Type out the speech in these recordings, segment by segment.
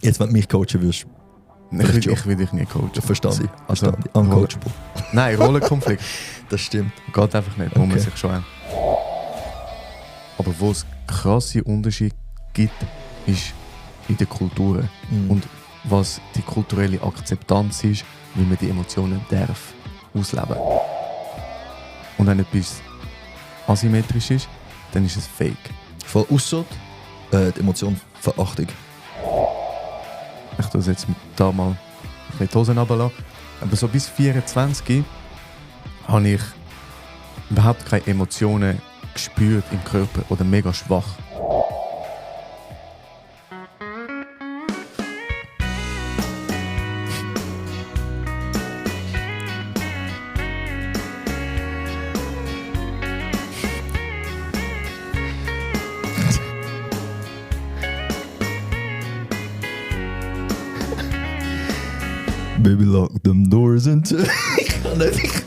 Jetzt, wenn du mich coachen würdest. Ich will dich nicht coachen. Verstanden. Also, Uncoachable. Nein, Rollenkonflikt. Das stimmt. Geht einfach nicht, muss man Okay. sich schon haben. Aber wo es krasse Unterschiede gibt, ist in den Kulturen. Mhm. Und was die kulturelle Akzeptanz ist, wie man die Emotionen darf ausleben. Und wenn etwas asymmetrisch ist, dann ist es fake. Voll ausser die Emotion Verachtung. Ich tue es jetzt da mal ein bisschen die Hosen runterlassen. Aber so bis 24 habe ich überhaupt keine Emotionen gespürt im Körper oder mega schwach. Baby lock them doors into... ich kann nicht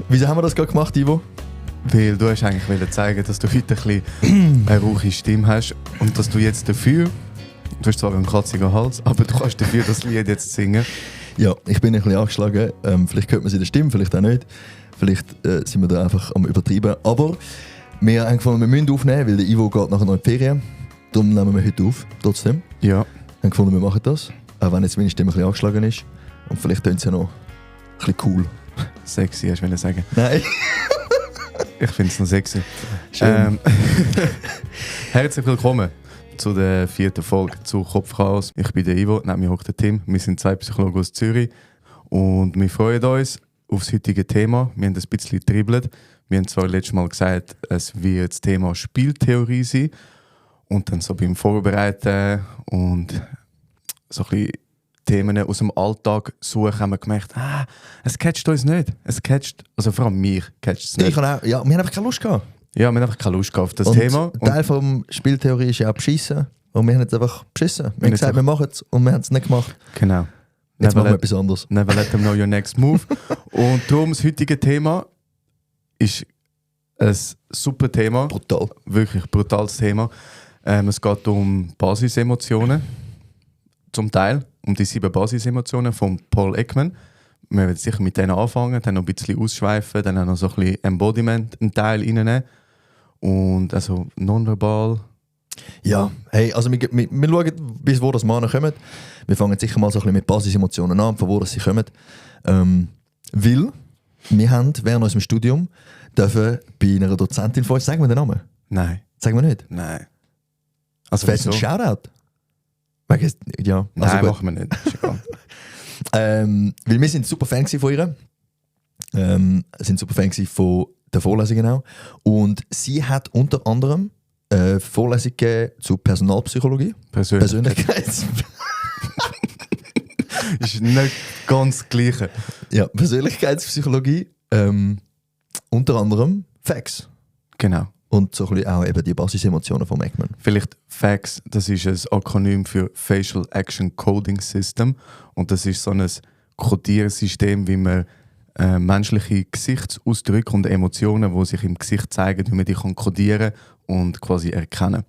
wieso haben wir das gerade gemacht, Ivo? Weil du hast eigentlich wollen zeigen, dass du heute ein bisschen eine rauche Stimme hast und dass du jetzt dafür, du hast zwar einen kratzigen Hals, aber du kannst dafür das Lied jetzt singen. Ja, ich bin ein bisschen angeschlagen. Vielleicht hört man es in der Stimme, vielleicht auch nicht. Vielleicht sind wir da einfach am Übertreiben. Aber wir haben gefunden, wir müssen aufnehmen, weil der Ivo geht nachher noch in die Ferien. Darum nehmen wir heute auf, trotzdem. Ja. Wir haben gefunden, wir machen das. Auch wenn jetzt meine Stimme ein bisschen angeschlagen ist. Und vielleicht tönt es ja noch ein bisschen cool. Sexy, hast du wollen sagen. Nein. Ich finde es noch sexy. Schön. Herzlich willkommen zu der 4. Folge zu Kopfchaos. Ich bin der Ivo, neben mir hockt der Tim. Wir sind 2 Psychologen aus Zürich und wir freuen uns auf das heutige Thema. Wir haben ein bisschen getribbelt. Wir haben zwar letztes Mal gesagt, es wird das Thema Spieltheorie sein. Und dann so beim Vorbereiten und so ein bisschen Themen aus dem Alltag suchen, haben wir gemerkt, es catcht uns nicht. Es catcht, also vor allem mich catcht es nicht. Ich habe auch, ja, wir haben einfach keine Lust gehabt. Ja, wir haben einfach keine Lust auf das Und Thema. Teil vom Spieltheorie ist ja auch beschissen. Und wir haben jetzt einfach beschissen. Wir haben gesagt, wir machen es und wir haben es nicht gemacht. Genau. Jetzt machen wir let, etwas anderes. never let them know your next move. Und darum das heutige Thema ist ein super Thema. Brutal. Wirklich brutales Thema. Es geht um Basisemotionen. Zum Teil um die 7 Basisemotionen von Paul Ekman. Wir werden sicher mit denen anfangen, dann noch ein bisschen ausschweifen, dann auch noch so ein bisschen Embodiment einen Teil reinnehmen. Und also nonverbal. Ja, hey, also wir schauen, bis wo das Mahnen kommt. Wir fangen sicher mal so ein bisschen mit Basisemotionen an, von wo das sie kommen. Weil wir haben während unserem Studium dürfen bei einer Dozentin von uns, sagen wir den Namen? Nein. Sagen wir nicht? Nein. Also Fällt ein Shoutout? Ja, Nein, also gut. machen wir nicht. Ist egal. Weil wir sind super Fan von ihr. Sind super Fan von der Vorlesungen auch. Und sie hat unter anderem Vorlesungen gegeben zu Personalpsychologie. Persönlichkeits... Ist nicht ganz das Gleiche. Ja, Persönlichkeitspsychologie. Unter anderem Facts. Genau. Und so ein bisschen auch eben die Basisemotionen von Ekman. Vielleicht FACS, das ist ein Akronym für Facial Action Coding System. Und das ist so ein Codiersystem, wie man menschliche Gesichtsausdrücke und Emotionen, die sich im Gesicht zeigen, wie man die codieren und quasi erkennen.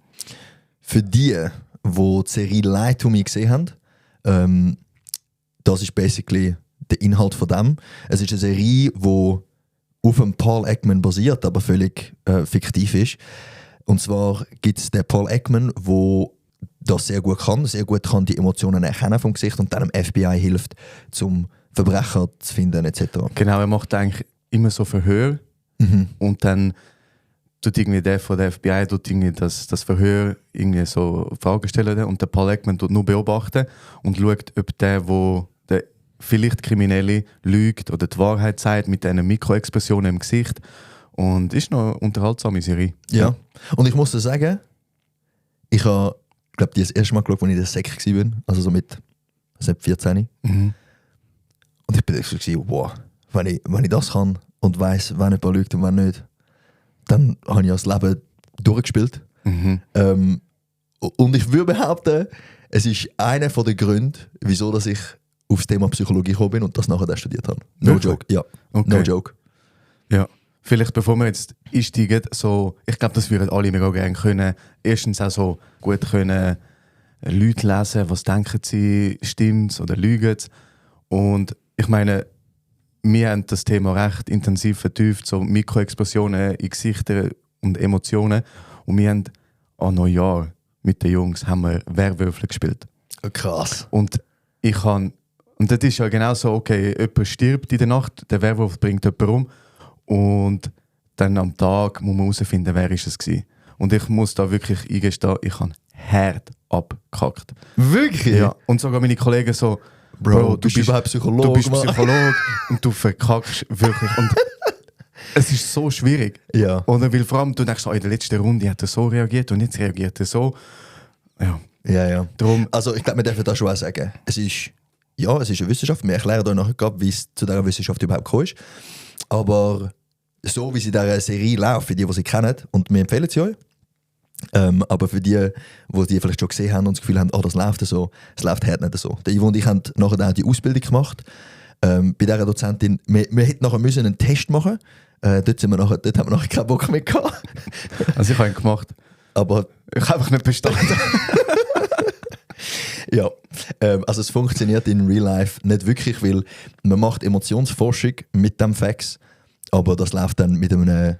Für die die Serie Lie to Me gesehen haben, das ist basically der Inhalt von dem. Es ist eine Serie, die auf dem Paul Ekman basiert, aber völlig fiktiv ist. Und zwar gibt es den Paul Ekman, der das sehr gut kann die Emotionen erkennen vom Gesicht und dann dem FBI hilft, zum Verbrecher zu finden etc. Genau, er macht eigentlich immer so Verhör und dann tut irgendwie der von der FBI irgendwie das Verhör irgendwie so Fragen stellen und der Paul Ekman tut nur beobachten und schaut, ob der vielleicht Kriminelle lügt oder die Wahrheit sagt mit diesen Mikroexpressionen im Gesicht. Und ist noch eine unterhaltsame Serie. Ja. Und ich muss dir sagen, ich habe, glaube ich, das erste Mal geschaut, als ich in der Sek war. Also so mit 14. Mhm. Und ich bin so, wow, wenn ich das kann und weiss, wenn jemand lügt und wenn nicht, dann habe ich das Leben durchgespielt. Mhm. Und ich würde behaupten, es ist einer der Gründe, wieso dass ich aufs Thema Psychologie gekommen bin und das nachher studiert habe. No Wirklich? joke, ja. Okay. No joke. Ja, Vielleicht bevor wir jetzt einsteigen, so, ich glaube, das würden alle mega gerne können. Erstens auch so gut können Leute lesen, was denken sie, stimmt's oder lügen's. Und ich meine, wir haben das Thema recht intensiv vertieft, so Mikroexplosionen in Gesichter und Emotionen. Und wir haben an Neujahr mit den Jungs haben wir Werwölfe gespielt. Krass. Und das ist ja genau so, okay, jemand stirbt in der Nacht, der Werwolf bringt jemanden um und dann am Tag muss man herausfinden, wer ist es gewesen. Und ich muss da wirklich eingestehen, ich habe hart abgekackt. Wirklich? Ja. Und sogar meine Kollegen so, Bro, du bist überhaupt Psychologe. Du bist Psychologe und du verkackst wirklich. Und es ist so schwierig. Ja. Oder weil vor allem du denkst, in der letzten Runde hat er so reagiert und jetzt reagiert er so. Ja. Ja. Darum, Also ich glaube, wir dürfen das schon auch sagen. Es ist eine Wissenschaft. Wir erklären euch nachher, wie es zu dieser Wissenschaft überhaupt gekommen ist. Aber so wie sie in dieser Serie läuft, für die sie kennen, und wir empfehlen sie euch, aber für die vielleicht schon gesehen haben und das Gefühl haben, das läuft so, es läuft halt nicht so. Der Ivo und ich haben nachher auch die Ausbildung gemacht. Bei dieser Dozentin, wir hätten nachher müssen einen Test machen. Dort haben wir nachher keinen Bock mehr gehabt. also ich habe ihn gemacht. Aber ich habe einfach nicht bestanden. ja, also es funktioniert in Real Life nicht wirklich, weil man macht Emotionsforschung mit dem Fax, aber das läuft dann mit einem,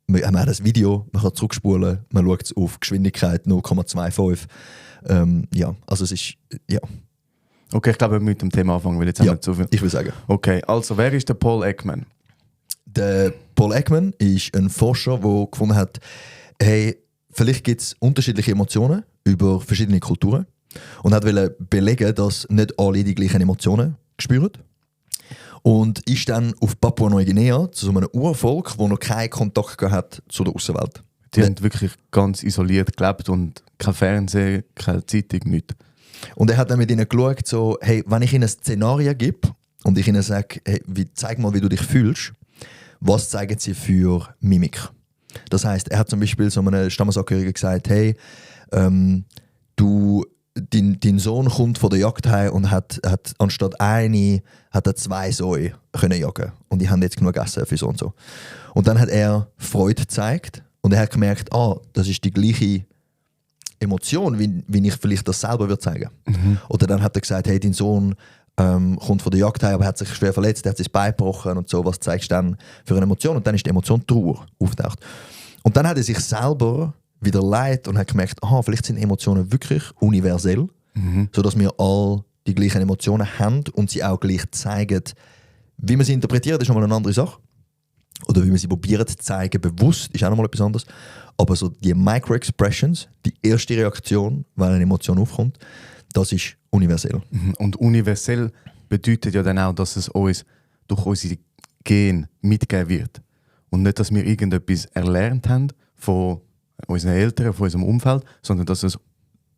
wir haben das Video, man kann zurückspulen, man schaut es auf Geschwindigkeit 0,25. Ja, also es ist, ja. Okay, ich glaube, wir mit dem Thema anfangen, weil jetzt haben wir zu viel. Ich will sagen. Okay, also wer ist der Paul Ekman? Der Paul Ekman ist ein Forscher, der gefunden hat, hey, vielleicht gibt es unterschiedliche Emotionen über verschiedene Kulturen und hat wollte belegen, dass nicht alle die gleichen Emotionen spüren. Und ist dann auf Papua-Neuguinea zu so einem Urvolk, das noch keinen Kontakt gehabt hat zu der Außenwelt. Die haben wirklich ganz isoliert gelebt und kein Fernsehen, keine Zeitung, nichts. Und er hat dann mit ihnen geschaut, so, hey, wenn ich ihnen ein Szenario gebe und ich ihnen sage, hey, zeig mal, wie du dich fühlst, was zeigen sie für Mimik? Das heisst, er hat zum Beispiel so einem Stammesangehörigen gesagt, hey, dein Sohn kommt von der Jagd heim und hat anstatt eine hat er 2 Säue können jagen und die haben jetzt genug Essen für so und so. Und dann hat er Freude gezeigt und er hat gemerkt, das ist die gleiche Emotion, wie ich vielleicht das selber würde zeigen. Oder dann hat er gesagt, hey, dein Sohn kommt von der Jagd heim, aber hat sich schwer verletzt, er hat sich das Bein gebrochen und so, was zeigst du dann für eine Emotion? Und dann ist die Emotion Trauer auftaucht. Und dann hat er sich selber wieder leid und hat gemerkt, vielleicht sind Emotionen wirklich universell, sodass wir alle die gleichen Emotionen haben und sie auch gleich zeigen. Wie man sie interpretiert, ist nochmal eine andere Sache. Oder wie man sie probiert zu zeigen, bewusst, ist auch nochmal etwas anderes. Aber so die Micro-Expressions, die erste Reaktion, wenn eine Emotion aufkommt, das ist universell. Und universell bedeutet ja dann auch, dass es uns durch unsere Gene mitgegeben wird. Und nicht, dass wir irgendetwas erlernt haben von unseren Eltern, von unserem Umfeld, sondern dass es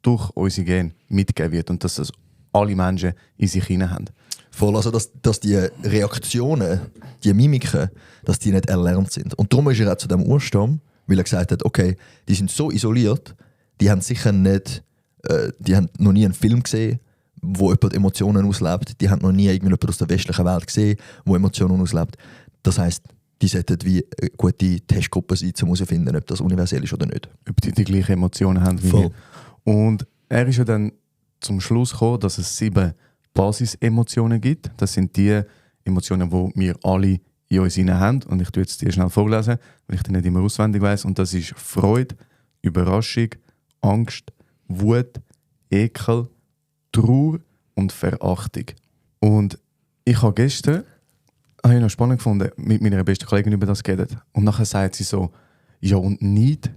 durch unsere Gene mitgegeben wird und dass es alle Menschen in sich hinein haben. Voll, also dass die Reaktionen, die Mimiken, dass die nicht erlernt sind. Und darum ist er auch zu dem Urstamm, weil er gesagt hat, okay, die sind so isoliert, die haben sicher nicht, die haben noch nie einen Film gesehen, wo jemand Emotionen auslebt, die haben noch nie irgendjemand aus der westlichen Welt gesehen, wo Emotionen auslebt. Das heisst, die sollten wie eine gute Testgruppe sein, um herauszufinden, ob das universell ist oder nicht. Ob die gleichen Emotionen haben wie Voll. wir. Und er ist ja dann zum Schluss gekommen, dass es 7 Basisemotionen gibt. Das sind die Emotionen, die wir alle in uns hinein haben. Und ich tue jetzt die schnell vorlesen, weil ich die nicht immer auswendig weiss. Und das ist Freude, Überraschung, Angst, Wut, Ekel, Trauer und Verachtung. Und ich habe gestern noch spannend gefunden, mit meiner besten Kollegin über das geredet. Und nachher sagt sie so, ja und Neid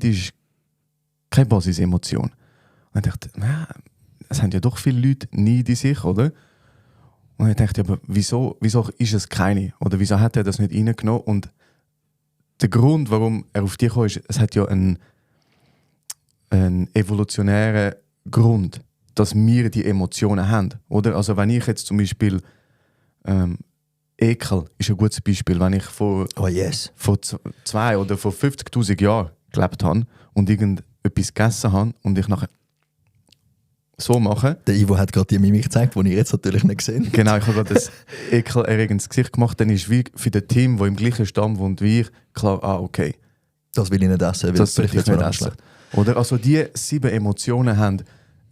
ist keine Basisemotion. Und ich dachte, es haben ja doch viele Leute Neid in sich, oder? Und ich dachte, aber wieso ist es keine? Oder wieso hat er das nicht reingenommen? Und der Grund, warum er auf die kam, ist, es hat ja einen evolutionären Grund, dass wir die Emotionen haben. Oder? Also wenn ich jetzt zum Beispiel Ekel ist ein gutes Beispiel, wenn ich vor 2 oder vor 50'000 Jahren gelebt habe und irgendetwas gegessen habe und ich nachher so machen. Der Ivo hat gerade die Mimik gezeigt, die ihr jetzt natürlich nicht gesehen. Genau, ich habe gerade ein ekelerregendes Gesicht gemacht. Dann ist wie für das Team, das im gleichen Stamm wohnt wie ich, klar, okay, Das will ich nicht essen, weil das will ich vielleicht nicht wird's mir essen. schlecht. Oder? Also die 7 Emotionen haben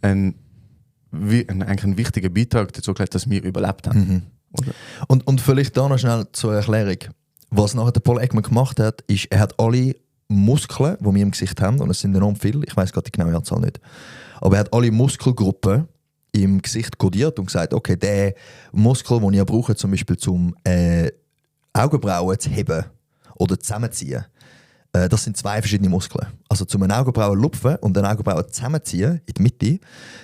eigentlich einen wichtigen Beitrag dazu geleistet, dass wir überlebt haben. Mhm. Oder? Und vielleicht da noch schnell zur Erklärung. Was nachher der Paul Ekman gemacht hat, ist, er hat alle Muskeln, die wir im Gesicht haben, und es sind enorm viele, ich weiß gerade die genaue Anzahl nicht, aber er hat alle Muskelgruppen im Gesicht kodiert und gesagt, okay, der Muskel, den ihr braucht, zum Beispiel zum Augenbrauen zu heben oder zusammenziehen, das sind 2 verschiedene Muskeln. Also zum eine Augenbrauen lupfen und eine Augenbrauen zusammenziehen, in die Mitte,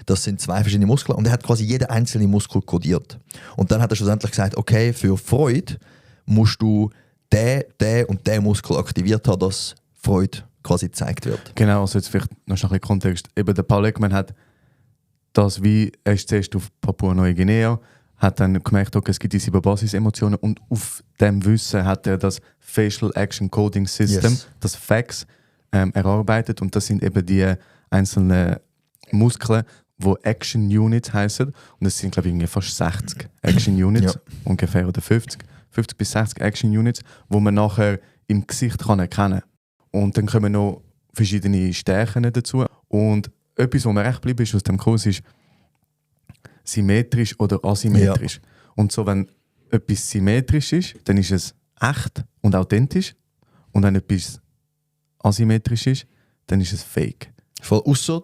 das sind 2 verschiedene Muskeln und er hat quasi jeden einzelnen Muskel kodiert. Und dann hat er schlussendlich gesagt, okay, für Freude musst du den und den Muskel aktiviert haben, dass Freude quasi gezeigt wird. Genau, also jetzt vielleicht noch ein bisschen Kontext. Eben der Paul Ekman hat das wie, er ist zuerst auf Papua-Neuguinea, hat dann gemerkt, okay, es gibt die 7 Basisemotionen und auf dem Wissen hat er das Facial Action Coding System, Yes. das FACS, erarbeitet und das sind eben die einzelnen Muskeln, die Action Units heißen und das sind glaube ich irgendwie fast 60 Action Units, Ja. ungefähr oder 50 bis 60 Action Units, wo man nachher im Gesicht kann erkennen. Und dann kommen noch verschiedene Stärken dazu und etwas, was mir recht geblieben ist aus dem Kurs, ist symmetrisch oder asymmetrisch. Ja. Und so, wenn etwas symmetrisch ist, dann ist es echt und authentisch. Und wenn etwas asymmetrisch ist, dann ist es fake. Voll ausser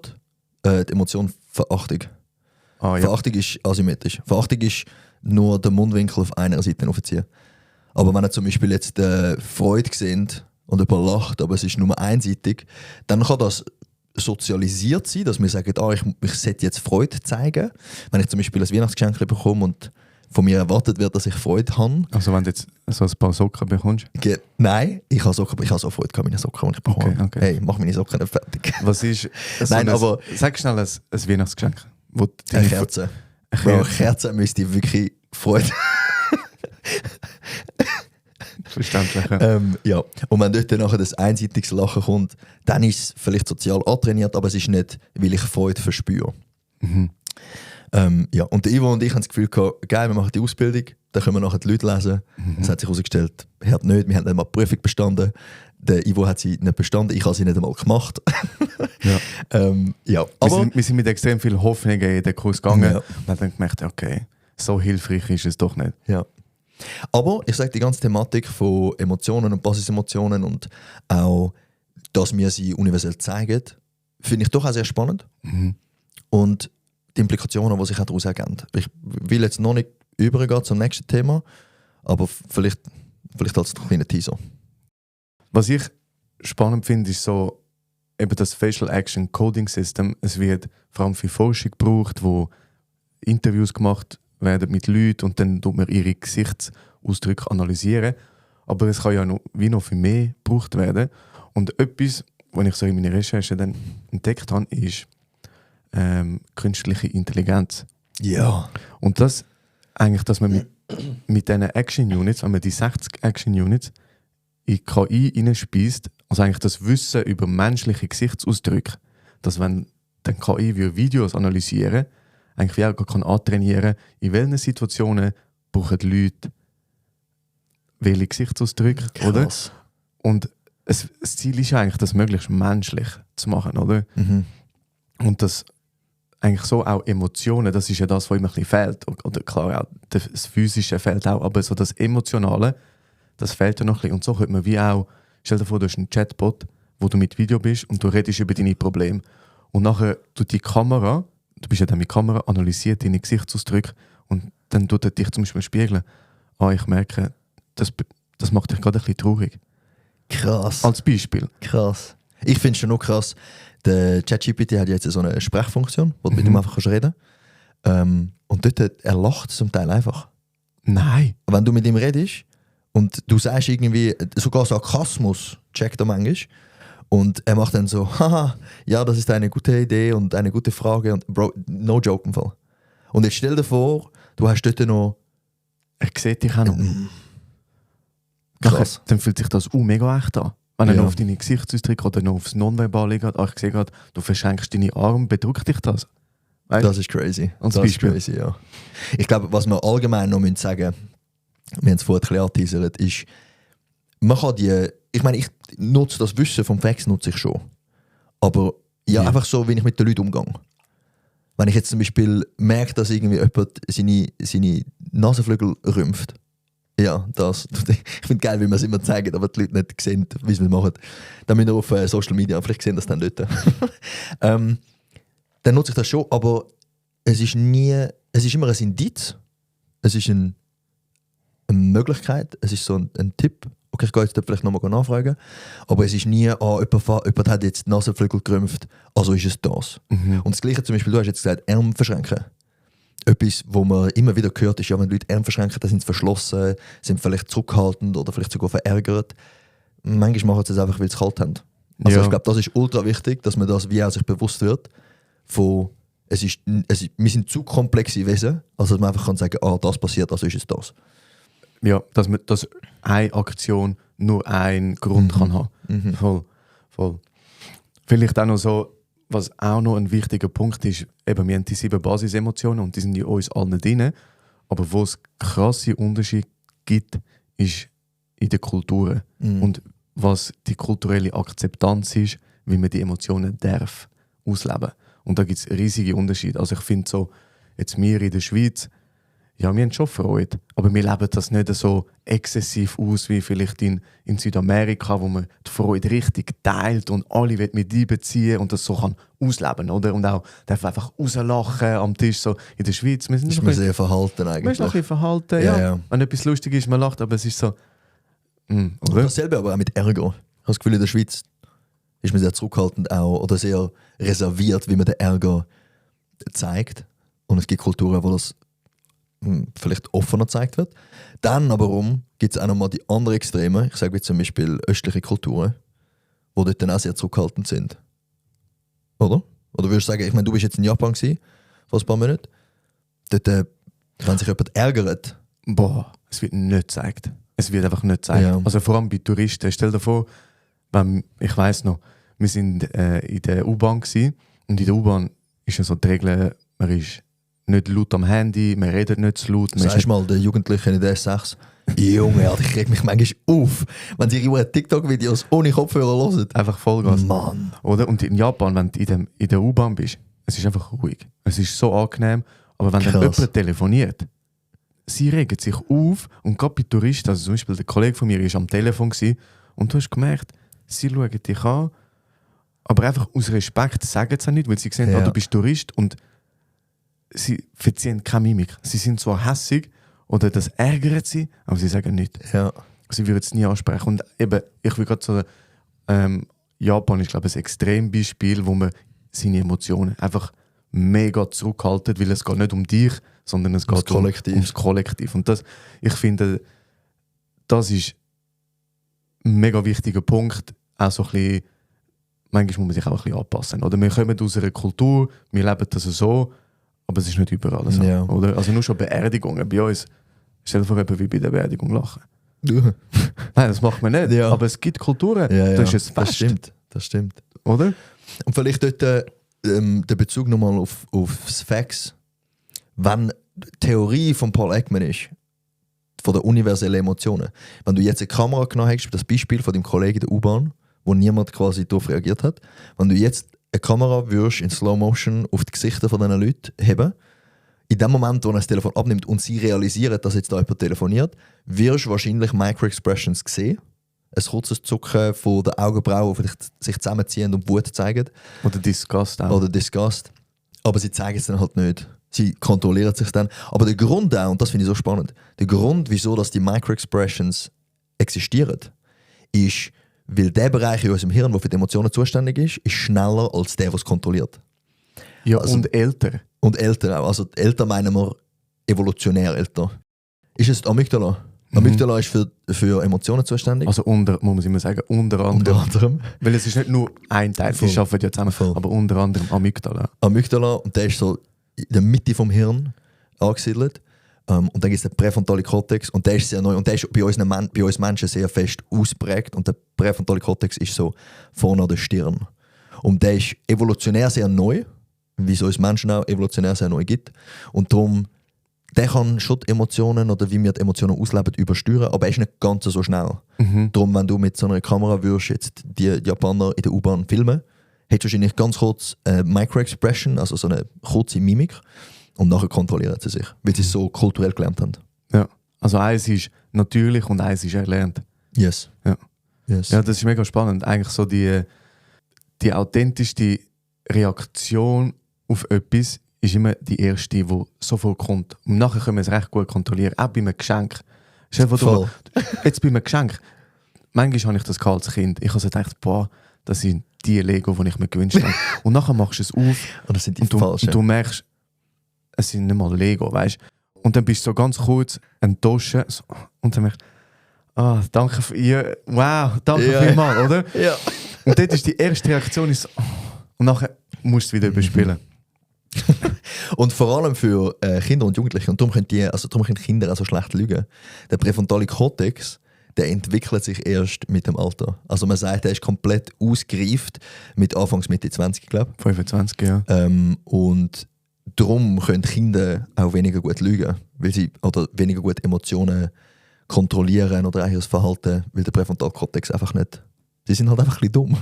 die Emotion Verachtung. Ja. Verachtung ist asymmetrisch. Verachtung ist nur den Mundwinkel auf einer Seite aufziehen. Aber wenn ihr zum Beispiel jetzt Freude seht und jemand lacht, aber es ist nur einseitig, dann kann das sozialisiert sein, dass wir sagen, ich sollte jetzt Freude zeigen. Wenn ich zum Beispiel ein Weihnachtsgeschenk bekomme und von mir erwartet wird, dass ich Freude habe. Also wenn du jetzt so ein paar Socken bekommst? Nein, ich habe Socken, ich habe so Freude mit meinen Socken, die ich bekomme. Okay. Hey, mach meine Socken nicht fertig. Was ist Nein, aber sag schnell ein Weihnachtsgeschenk. Eine Kerze. Eine Kerze müsste wirklich Freude. Verständlich. Ja. Und wenn dort dann nachher das einseitiges Lachen kommt, dann ist es vielleicht sozial antrainiert, aber es ist nicht, weil ich Freude verspüre. Mhm. Ja. Und der Ivo und ich haben das Gefühl gehabt, geil, wir machen die Ausbildung, dann können wir nachher die Leute lesen. Es hat sich herausgestellt, er hat nicht, wir haben nicht mal die Prüfung bestanden. Der Ivo hat sie nicht bestanden, ich habe sie nicht einmal gemacht. Ja. Ja. Aber wir sind mit extrem viel Hoffnung in den Kurs gegangen Ja. und haben dann gemerkt, okay, so hilfreich ist es doch nicht. Ja. Aber ich sage, die ganze Thematik von Emotionen und Basisemotionen und auch, dass wir sie universell zeigen, finde ich doch auch sehr spannend. Mhm. Und die Implikationen, die sich auch daraus ergeben. Ich will jetzt noch nicht übergehen zum nächsten Thema, aber vielleicht als kleiner Teaser. Was ich spannend finde, ist so eben das Facial Action Coding System. Es wird vor allem für Forschung gebraucht, wo Interviews gemacht werden mit Leuten und dann tut man ihre Gesichtsausdrücke analysieren. Aber es kann ja noch, wie noch für mehr gebraucht werden. Und etwas, was ich so in meiner Recherche dann entdeckt habe, ist künstliche Intelligenz. Ja. Und das eigentlich, dass man mit diesen Action Units, wenn man die 60 Action Units in KI hineinspeist, also eigentlich das Wissen über menschliche Gesichtsausdrücke, dass wenn dann KI wie Videos analysieren, eigentlich wie auch kann antrainieren, in welchen Situationen brauchen die Leute welche Gesichtsausdrücke, oder? Krass. Und das Ziel ist eigentlich, das möglichst menschlich zu machen, oder? Mhm. Und das eigentlich so auch Emotionen, das ist ja das, was immer ein bisschen fehlt. Oder klar, auch das Physische fehlt auch, aber so das Emotionale, das fehlt ja noch ein bisschen. Und so könnte man wie auch, stell dir vor, du hast einen Chatbot, wo du mit Video bist und du redest über deine Probleme. Und nachher tut die Kamera, du bist ja dann mit Kamera, analysiert deine Gesichtsausdrücke und dann tut er dich zum Beispiel spiegeln. Ich merke, das macht dich gerade ein bisschen traurig. Krass. Als Beispiel. Krass. Ich finde es schon noch krass, der ChatGPT hat jetzt so eine Sprechfunktion, wo du mit ihm einfach reden kannst. Und dort, er lacht zum Teil einfach. Nein. Wenn du mit ihm redest und du sagst irgendwie, sogar Sarkasmus checkt er manchmal. Und er macht dann so, haha, ja, das ist eine gute Idee und eine gute Frage. Und Bro, no joke im Fall. Und jetzt stell dir vor, du hast dort noch... Er sieht dich auch noch. Krass. Dann fühlt sich das mega echt an. Wenn er Ja. noch auf deine Gesichtsausdrücke oder noch aufs Nonverbale geht, ich sehe gerade, du verschenkst deine Arme, bedrückt dich das? Weißt? Das ist crazy. Als Das ist Beispiel. crazy, ja. Ich glaube, was wir allgemein noch sagen müssen, wir haben es vorher ein bisschen angeteasert, ist, man kann ich meine, ich nutze das Wissen vom Fax nutze ich schon. Aber ja, einfach so, wenn ich mit den Leuten umgehe. Wenn ich jetzt zum Beispiel merke, dass irgendwie jemand seine Nasenflügel rümpft. Ja, das. Ich finde geil, wie wir es immer zeigen, aber die Leute nicht sehen, wie sie es machen. Dann müssen wir auf Social Media, vielleicht sehen das dann Leute. Dann nutze ich das schon, aber es ist immer ein Indiz. Es ist eine Möglichkeit, es ist so ein Tipp. Okay, ich gehe jetzt dort vielleicht nochmal nachfragen. Aber es ist nie, jemand hat jetzt die Nasenflügel gerümpft, also ist es das. Und das Gleiche zum Beispiel, du hast jetzt gesagt, Arm verschränken. Etwas, wo man immer wieder hört, ist, ja, wenn Leute Arm verschränken, dann sind sie verschlossen, sind vielleicht zurückhaltend oder vielleicht sogar verärgert. Manchmal machen sie es einfach, weil sie kalt haben. Also ich glaube, das ist ultra wichtig, dass man das wie auch sich bewusst wird, von, wir sind zu komplexe Wesen, also dass man einfach kann sagen, das passiert, also ist es das. Ja, dass eine Aktion nur einen Grund kann haben. Voll. Vielleicht auch noch so, was auch noch ein wichtiger Punkt ist, eben, wir haben die 7 Basisemotionen und die sind in uns allen drin, aber wo es krasse Unterschiede gibt, ist in den Kulturen. Und was die kulturelle Akzeptanz ist, wie man die Emotionen darf ausleben. Und da gibt es riesige Unterschiede. Also ich finde so, jetzt wir in der Schweiz, ja, wir haben schon Freude, aber wir leben das nicht so exzessiv aus wie vielleicht in Südamerika, wo man die Freude richtig teilt und alle wollen mit einbeziehen und das so kann ausleben, oder? Und auch darf einfach rauslachen am Tisch, so in der Schweiz. Wir sind ist man sehr verhalten eigentlich. Man ist noch ein bisschen verhalten, ja. Wenn etwas lustig ist, man lacht, aber es ist so... oder? Dasselbe aber auch mit Ärger. Ich habe das Gefühl, in der Schweiz ist man sehr zurückhaltend auch oder sehr reserviert, wie man den Ärger zeigt. Und es gibt Kulturen, wo das vielleicht offener gezeigt wird. Dann aber gibt es auch nochmal die anderen Extreme. Ich sage wie zum Beispiel östliche Kulturen, die dort dann auch sehr zurückhaltend sind. Oder? Oder würdest du sagen, ich meine, du bist jetzt in Japan gewesen, vor ein paar Monaten. Dort, wenn sich jemand ärgert... es wird nicht gezeigt. Es wird einfach nicht gezeigt. Ja. Also vor allem bei Touristen. Stell dir vor, ich weiss noch, wir sind in der U-Bahn gewesen, und in der U-Bahn ist ja so die Regel, man ist nicht laut am Handy, man redet nicht zu laut. Sagst du mal den Jugendlichen in der S6, Junge, Alter, ich reg mich manchmal auf, wenn sie ihre TikTok-Videos ohne Kopfhörer hören. Einfach Vollgas. Mann. Oder? Und in Japan, wenn du in der U-Bahn bist, es ist einfach ruhig. Es ist so angenehm. Aber wenn dann jemand telefoniert, sie regen sich auf und gerade bei Touristen, also zum Beispiel der Kollege von mir war am Telefon gewesen, und du hast gemerkt, sie schauen dich an, aber einfach aus Respekt sagen sie nicht, weil sie sehen, du bist Tourist und sie verziehen keine Mimik. Sie sind zwar hässig oder das ärgert sie, aber sie sagen nichts. Ja. Sie würden es nie ansprechen. Und eben, ich will gerade so, Japan ist, glaube ich, ein Extrembeispiel, wo man seine Emotionen einfach mega zurückhalten, weil es geht nicht um dich, sondern es geht ums Kollektiv. Und das, ich finde, das ist ein mega wichtiger Punkt, auch so ein bisschen, manchmal muss man sich auch ein bisschen anpassen. Oder wir kommen aus einer Kultur, wir leben das so, aber es ist nicht überall so. Ja. Oder? Also nur schon Beerdigungen. Bei uns, stell dir vor, wie bei der Beerdigung lachen. Ja. Nein, das macht man nicht. Ja. Aber es gibt Kulturen, das ist ein Fest. Das stimmt. Oder? Und vielleicht dort der Bezug nochmal aufs Facts. Wenn die Theorie von Paul Ekman ist, von der universellen Emotionen, wenn du jetzt eine Kamera genommen hast, das Beispiel von deinem Kollegen in der U-Bahn, wo niemand quasi darauf reagiert hat, wenn du jetzt eine Kamera würdest in Slow Motion auf die Gesichter von diesen Leuten heben, in dem Moment, wo er das Telefon abnimmt und sie realisieren, dass jetzt da jemand telefoniert, wirst du wahrscheinlich Micro-Expressions sehen. Ein kurzes Zucken von den Augenbrauen, die vielleicht sich zusammenziehen und Wut zeigen. Oder Disgust auch. Oder Disgust. Aber sie zeigen es dann halt nicht. Sie kontrollieren sich dann. Aber der Grund auch, und das finde ich so spannend, der Grund, wieso dass die Micro-Expressions existieren, ist, weil der Bereich in unserem Hirn, der für die Emotionen zuständig ist schneller als der es kontrolliert. Ja, also, und älter. Und älter auch. Also älter meinen wir evolutionär älter. Ist es die Amygdala? Amygdala ist für Emotionen zuständig. Also muss man immer sagen, unter anderem. Weil es ist nicht nur ein Teil, die arbeiten ja zusammen, aber unter anderem Amygdala. Amygdala, und der ist so in der Mitte vom Hirn angesiedelt. Und dann gibt es den präfrontale Kortex und der ist sehr neu und der ist bei uns Menschen sehr fest ausprägt und der präfrontale Kortex ist so vorne an der Stirn. Und der ist evolutionär sehr neu, wie es uns Menschen auch evolutionär sehr neu gibt. Und darum, der kann schon die Emotionen oder wie wir die Emotionen ausleben, übersteuern, aber er ist nicht ganz so schnell. Darum, wenn du mit so einer Kamera würdest jetzt die Japaner in der U-Bahn filmen, hättest du wahrscheinlich ganz kurz Micro-Expression, also so eine kurze Mimik, und nachher kontrollieren sie sich, weil sie es so kulturell gelernt haben. Ja, also eins ist natürlich und eins ist erlernt. Yes. Ja. Yes. Ja, das ist mega spannend. Eigentlich so die authentischste Reaktion auf etwas ist immer die erste, die sofort kommt. Und nachher können wir es recht gut kontrollieren, auch bei einem Geschenk. Voll. Jetzt bei einem Geschenk. Manchmal habe ich das als Kind. Ich habe so gedacht, boah, das sind die Lego, die ich mir gewünscht habe. Und nachher machst du es auf Und das sind die falschen. und du merkst, es sind nicht mal Lego, weißt du? Und dann bist du so ganz kurz enttäuscht so, und dann merkst du, danke für ihr, wow, danke vielmals, oder? Ja. Und dort ist die erste Reaktion ist so, und nachher musst du es wieder überspielen. Und vor allem für Kinder und Jugendliche, und darum können Kinder auch so schlecht lügen. Der präfrontale Kortex, der entwickelt sich erst mit dem Alter. Also man sagt, der ist komplett ausgereift mit Anfangs Mitte 20, glaube ich. 25, ja. Und darum können Kinder auch weniger gut lügen, weil sie oder weniger gut Emotionen kontrollieren oder auch ihr Verhalten, weil der Präfrontalkortex einfach nicht. Sie sind halt einfach ein bisschen dumm.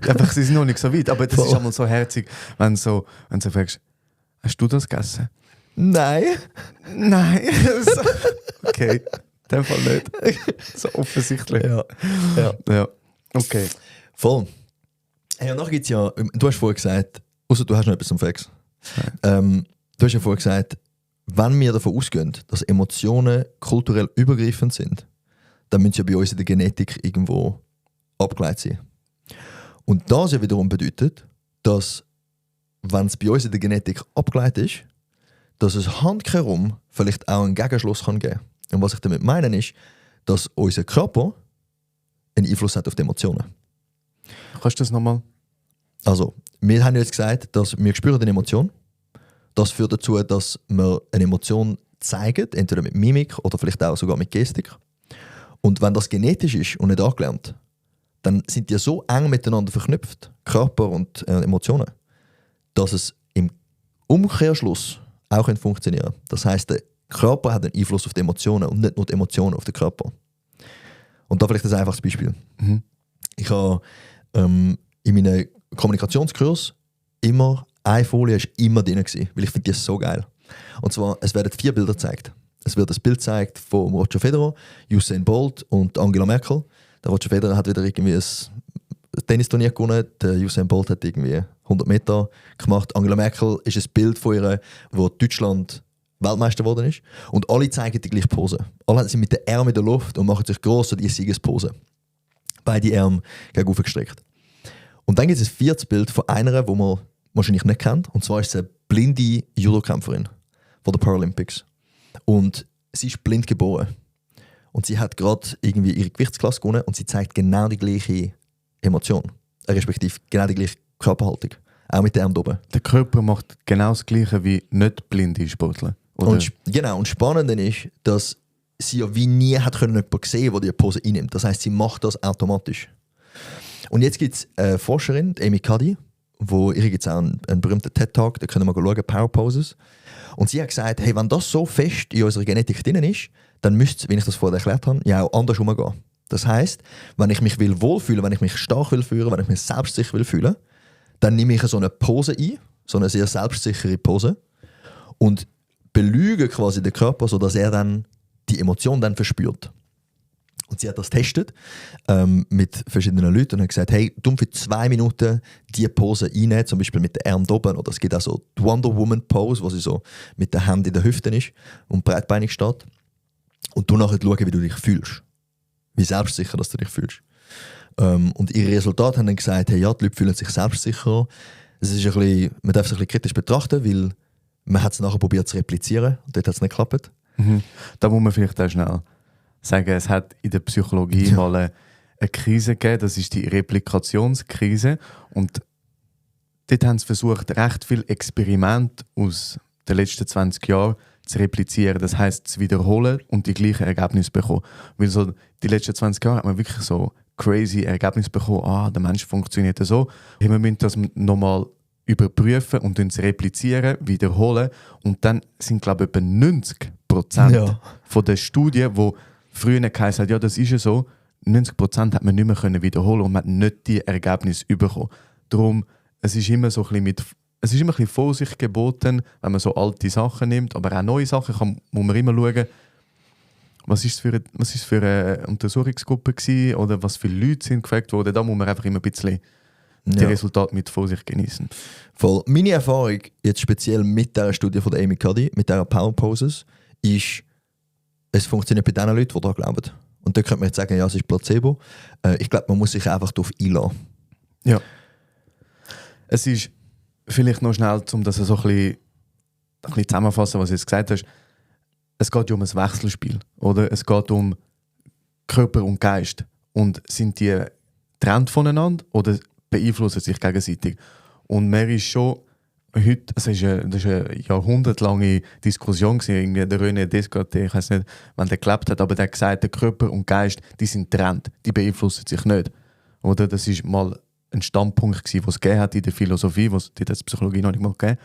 Einfach, sie sind noch nicht so weit, aber das Voll. ist einmal so herzig, wenn du fragst, hast du das gegessen? Nein. Nein. Okay, in dem Fall nicht. So offensichtlich. Ja. Okay. Voll. Hey, und nachher gibt es ja, du hast vorher gesagt, außer du hast noch etwas zum Fax. Du hast ja vorher gesagt, wenn wir davon ausgehen, dass Emotionen kulturell übergreifend sind, dann müssen sie ja bei uns in der Genetik irgendwo abgeleitet sein. Und das ja wiederum bedeutet, dass, wenn es bei uns in der Genetik abgeleitet ist, dass es handkehrum vielleicht auch einen Gegenschluss kann geben. Und was ich damit meine ist, dass unser Körper einen Einfluss hat auf die Emotionen. Kannst du das nochmal? Also, wir haben jetzt gesagt, dass wir spüren eine Emotion. Das führt dazu, dass wir eine Emotion zeigen, entweder mit Mimik oder vielleicht auch sogar mit Gestik. Und wenn das genetisch ist und nicht angelernt, dann sind die so eng miteinander verknüpft, Körper und Emotionen, dass es im Umkehrschluss auch funktionieren kann. Das heisst, der Körper hat einen Einfluss auf die Emotionen und nicht nur die Emotionen auf den Körper. Und da vielleicht ein einfaches Beispiel. Ich habe in meinen Kommunikationskurs immer eine Folie ist immer drin gewesen, weil ich finde die so geil. Und zwar, es werden 4 Bilder gezeigt. Es wird ein Bild gezeigt von Roger Federer, Usain Bolt und Angela Merkel. Der Roger Federer hat wieder irgendwie ein Tennisturnier gewonnen, der Usain Bolt hat irgendwie 100 Meter gemacht. Angela Merkel ist ein Bild von ihr, wo Deutschland Weltmeister geworden ist. Und alle zeigen die gleiche Pose. Alle sind mit den Armen in der Luft und machen sich gross und die Siegespose. Beide Arme gegen gestreckt. Und dann gibt es ein 4. Bild von einer, die man wahrscheinlich nicht kennt. Und zwar ist sie eine blinde Judokämpferin von den Paralympics. Und sie ist blind geboren. Und sie hat gerade irgendwie ihre Gewichtsklasse gewonnen und sie zeigt genau die gleiche Emotion. Respektive genau die gleiche Körperhaltung. Auch mit den Armen oben. Der Körper macht genau das Gleiche wie nicht blinde Sportler. Oder? Und spannend ist, dass sie ja wie nie hat können jemanden sehen, der die Pose einnimmt. Das heisst, sie macht das automatisch. Und jetzt gibt es eine Forscherin, Amy Cuddy, wo ihr gibt es auch einen berühmten TED-Talk, da können wir schauen, Power Poses. Und sie hat gesagt, hey, wenn das so fest in unserer Genetik drin ist, dann müsste es, wie ich das vorher erklärt habe, ja auch anders umgehen. Das heisst, wenn ich mich wohlfühlen, wenn ich mich stark will fühlen, wenn ich mich selbstsicher will fühlen, dann nehme ich so eine Pose ein, so eine sehr selbstsichere Pose und belüge quasi den Körper, sodass er dann die Emotion dann verspürt. Und sie hat das getestet mit verschiedenen Leuten und hat gesagt, hey, du für 2 Minuten diese Pose einnehmen, zum Beispiel mit den Armen oben, oder es gibt auch so die Wonder Woman Pose, wo sie so mit der Hand in der Hüfte ist und breitbeinig steht. Und du nachher schauen, wie du dich fühlst. Wie selbstsicher, dass du dich fühlst. Und ihre Resultate haben dann gesagt, hey, ja, die Leute fühlen sich selbstsicher. Es ist ein bisschen, man darf es ein bisschen kritisch betrachten, weil man hat es nachher probiert zu replizieren und dort hat es nicht geklappt. Da muss man vielleicht auch schnell sagen, es hat in der Psychologie mal eine Krise gegeben, das ist die Replikationskrise. Und dort haben sie versucht, recht viele Experimente aus den letzten 20 Jahren zu replizieren. Das heisst, zu wiederholen und die gleichen Ergebnisse bekommen. Weil so die letzten 20 Jahre hat man wirklich so crazy Ergebnisse bekommen. Der Mensch funktioniert so. Wir müssen das nochmal überprüfen und es replizieren, wiederholen. Und dann sind, glaube ich, etwa 90% von den Studien, die früher geheißen haben, ja, das ist ja so, 90% hat man nicht mehr können wiederholen und man hat nicht die Ergebnisse bekommen. Darum, es ist immer so ein bisschen Vorsicht geboten, wenn man so alte Sachen nimmt, aber auch neue Sachen muss man immer schauen, was ist es für eine Untersuchungsgruppe gewesen, oder was viele Leute sind gefragt worden. Da muss man einfach immer ein bisschen die Resultate mit Vorsicht genießen. Voll. Meine Erfahrung, jetzt speziell mit dieser Studie von der Amy Cuddy, mit dieser Power Poses, ist, es funktioniert bei den Leuten, die daran glauben. Und da könnte man jetzt sagen, ja, es ist Placebo. Ich glaube, man muss sich einfach darauf einlassen. Ja. Es ist vielleicht noch schnell, um das so ein bisschen zusammenzufassen, was du jetzt gesagt hast. Es geht ja um ein Wechselspiel. Oder? Es geht um Körper und Geist. Und sind die getrennt voneinander oder beeinflussen sich gegenseitig? Und man ist schon heute, das ist eine jahrhundertlange Diskussion gewesen, irgendwie der René Descartes, ich weiß nicht, wann der gelebt hat, aber der hat gesagt, der Körper und Geist, die sind getrennt, die beeinflussen sich nicht. Oder das ist mal ein Standpunkt gewesen, was es gegeben hat in der Philosophie, was die Psychologie noch nicht mal gegeben,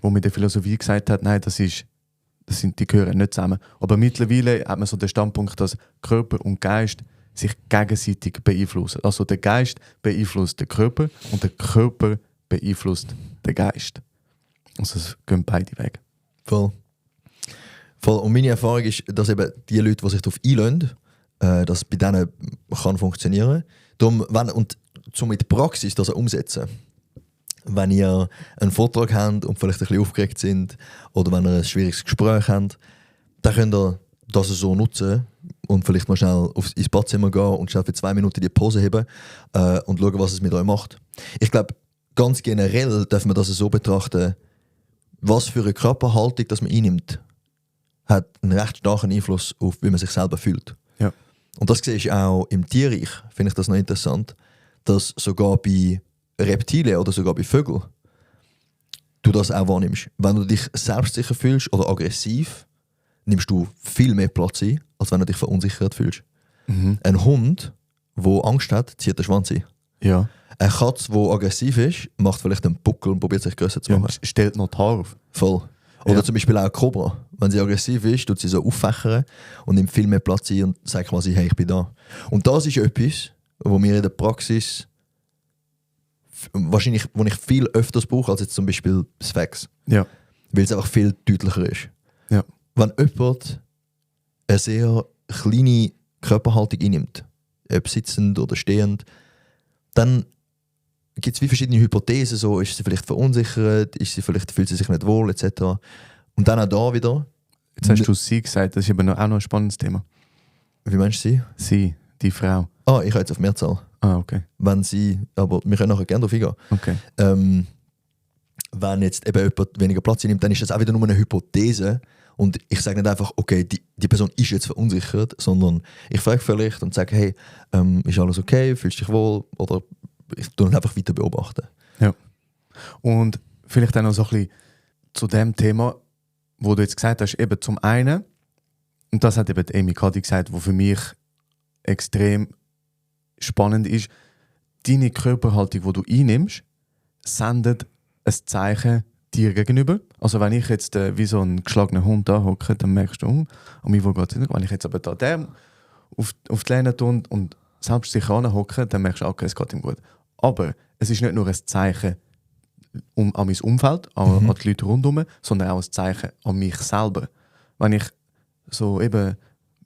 wo mit der Philosophie gesagt hat, nein, die gehören nicht zusammen. Aber mittlerweile hat man so den Standpunkt, dass Körper und Geist sich gegenseitig beeinflussen. Also der Geist beeinflusst den Körper und der Körper beeinflusst den Geist. Also es gehen beide Wege. Voll. Und meine Erfahrung ist, dass eben die Leute, die sich darauf einlassen, dass bei denen kann funktionieren. Darum, mit der Praxis das umsetzen. Wenn ihr einen Vortrag habt und vielleicht ein bisschen aufgeregt sind oder wenn ihr ein schwieriges Gespräch habt, dann könnt ihr das so nutzen und vielleicht mal schnell ins Badzimmer gehen und schnell für 2 Minuten die Pause heben und schauen, was es mit euch macht. Ich glaube, ganz generell darf man das so betrachten, was für eine Körperhaltung das man einnimmt, hat einen recht starken Einfluss auf, wie man sich selber fühlt. Ja. Und das sehe ich auch im Tierreich, finde ich das noch interessant, dass sogar bei Reptilien oder sogar bei Vögeln du das auch wahrnimmst. Wenn du dich selbstsicher fühlst oder aggressiv, nimmst du viel mehr Platz ein, als wenn du dich verunsichert fühlst. Mhm. Ein Hund, der Angst hat, zieht den Schwanz ein. Ja. Eine Katze, die aggressiv ist, macht vielleicht einen Buckel und probiert sich grösser zu machen. Stellt noch die Haare auf. Voll. Oder zum Beispiel auch eine Kobra. Wenn sie aggressiv ist, tut sie so auffächern und nimmt viel mehr Platz ein und sagt quasi, hey, ich bin da. Und das ist etwas, wo wir in der Praxis wahrscheinlich, wo ich viel öfters brauche, als jetzt zum Beispiel Sphex. Ja. Weil es einfach viel deutlicher ist. Ja. Wenn jemand eine sehr kleine Körperhaltung einnimmt, ob sitzend oder stehend, dann gibt es wie verschiedene Hypothesen, so ist sie vielleicht verunsichert, fühlt sie sich nicht wohl, etc. Und dann auch da wieder. Jetzt hast du sie gesagt, das ist aber auch noch ein spannendes Thema. Wie meinst du sie? Sie, die Frau. Ah, ich habe jetzt auf Mehrzahl. Ah, okay. Wenn sie, aber wir können nachher gerne darauf eingehen. Okay. Wenn jetzt eben jemand weniger Platz nimmt, dann ist das auch wieder nur eine Hypothese. Und ich sage nicht einfach, okay, die Person ist jetzt verunsichert, sondern ich frage vielleicht und sage, hey, ist alles okay, fühlst du dich wohl? Oder ich tue einfach weiter beobachten. Ja. Und vielleicht auch noch so ein bisschen zu dem Thema, wo du jetzt gesagt hast, eben zum einen, und das hat eben Amy Cuddy gesagt, wo für mich extrem spannend ist, deine Körperhaltung, die du einnimmst, sendet ein Zeichen dir gegenüber. Also wenn ich jetzt wie so ein geschlagener Hund da hocke, dann merkst du, um mich wo geht es nicht. Wenn ich jetzt aber da der auf die Lehne tue und selbstsicher anhocke, dann merkst du, okay, es geht ihm gut. Aber es ist nicht nur ein Zeichen an mein Umfeld, an die Leute rundherum, sondern auch ein Zeichen an mich selber. Wenn ich so eben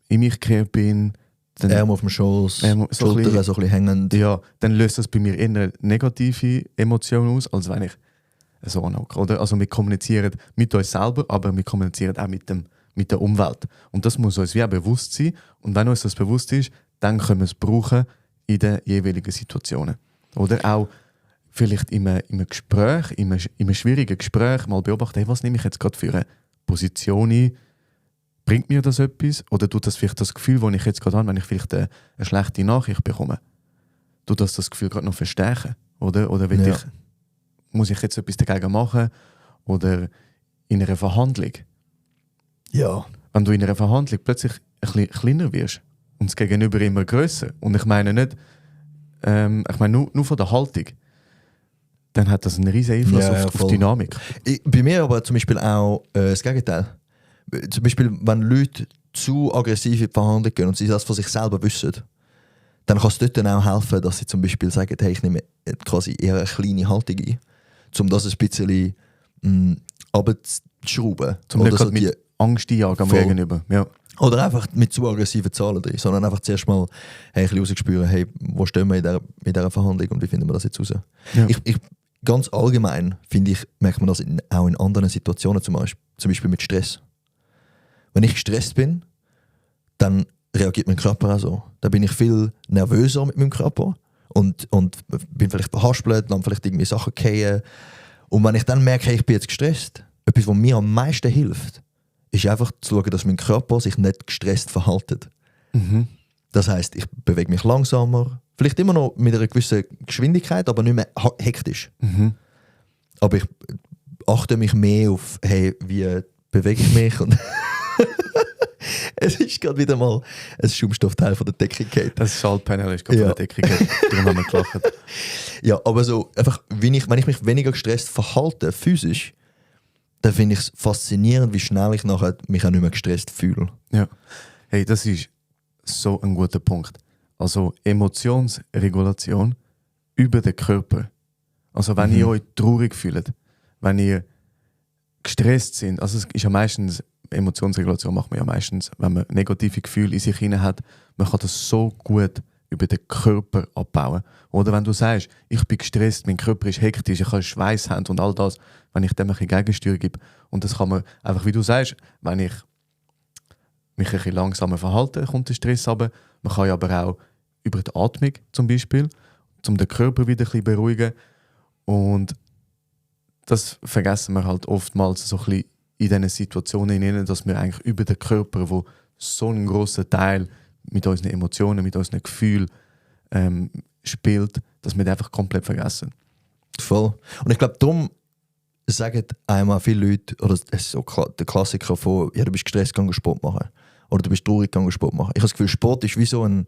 in mich gekehrt bin, dann Arm auf dem Schoß, Schultern so ein bisschen hängend. Ja, dann löst das bei mir eher negative Emotionen aus, als wenn ich so anhocke. Oder? Also wir kommunizieren mit uns selber, aber wir kommunizieren auch mit der Umwelt. Und das muss uns wie auch bewusst sein. Und wenn uns das bewusst ist, dann können wir es brauchen in den jeweiligen Situationen. Oder auch vielleicht in einem Gespräch, in einem schwierigen Gespräch mal beobachten, hey, was nehme ich jetzt gerade für eine Position ein? Bringt mir das etwas? Oder tut das vielleicht das Gefühl, das ich jetzt gerade habe, wenn ich vielleicht eine schlechte Nachricht bekomme, tut das Gefühl gerade noch verstärken? Oder muss ich jetzt etwas dagegen machen? Oder in einer Verhandlung? Ja. Wenn du in einer Verhandlung plötzlich ein bisschen kleiner wirst und das Gegenüber immer grösser, und ich meine nicht, nur von der Haltung, dann hat das einen riesen Einfluss auf voll. die Dynamik. Bei mir aber zum Beispiel auch das Gegenteil. Zum Beispiel, wenn Leute zu aggressiv in die Verhandlung gehen und sie das von sich selber wissen, dann kann es dort dann auch helfen, dass sie zum Beispiel sagen, hey, ich nehme quasi eher eine kleine Haltung ein, um das ein bisschen runterzuschrauben. Zum Oder nicht so mit Angst einjagen am Voll. Gegenüber. Ja. Oder einfach mit zu aggressiven Zahlen drin, sondern einfach zuerst mal ein bisschen rausspüren, hey, wo stehen wir in dieser Verhandlung und wie finden wir das jetzt raus? Ja. Ganz allgemein, finde ich, merkt man das auch in anderen Situationen, zum Beispiel mit Stress. Wenn ich gestresst bin, dann reagiert mein Körper auch so. Da bin ich viel nervöser mit meinem Körper und bin vielleicht verhaspelt, dann vielleicht irgendwie Sachen fallen. Und wenn ich dann merke, hey, ich bin jetzt gestresst, etwas, was mir am meisten hilft, ist einfach zu schauen, dass mein Körper sich nicht gestresst verhält. Mhm. Das heisst, ich bewege mich langsamer, vielleicht immer noch mit einer gewissen Geschwindigkeit, aber nicht mehr hektisch. Mhm. Aber ich achte mich mehr auf, hey, wie bewege ich mich? Und es ist gerade wieder mal ein Schaumstoffteil von der Decke gefallen. Das Schaltpanel ist gerade Ja. von der Decke gefallen. Darum haben wir gelacht. Ja, aber so, einfach, wenn ich mich weniger gestresst verhalte, physisch, dann finde ich es faszinierend, wie schnell ich nachher mich auch nicht mehr gestresst fühle. Ja. Hey, das ist so ein guter Punkt. Also Emotionsregulation über den Körper. Also wenn ihr euch traurig fühlt, wenn ihr gestresst sind, also es ist ja meistens, Emotionsregulation macht man ja meistens, wenn man negative Gefühle in sich hinein hat, man kann das so gut über den Körper abbauen. Oder wenn du sagst, ich bin gestresst, mein Körper ist hektisch, ich habe Schweißhände und all das, wenn ich dem ein bisschen Gegensteuer gebe. Und das kann man einfach, wie du sagst, wenn ich mich ein bisschen langsamer verhalte, kommt der Stress runter. Man kann ja aber auch über die Atmung zum Beispiel, um den Körper wieder ein bisschen beruhigen. Und das vergessen wir halt oftmals so ein bisschen in diesen Situationen hinein, dass wir eigentlich über den Körper, wo so einen grossen Teil mit unseren Emotionen, mit unseren Gefühlen spielt, dass wir den einfach komplett vergessen. Voll. Und ich glaube, darum sagen einmal viele Leute, oder es ist so der Klassiker von, ja, du bist gestresst, geh Sport machen. Oder du bist traurig, geh Sport machen. Ich habe das Gefühl, Sport ist wie so ein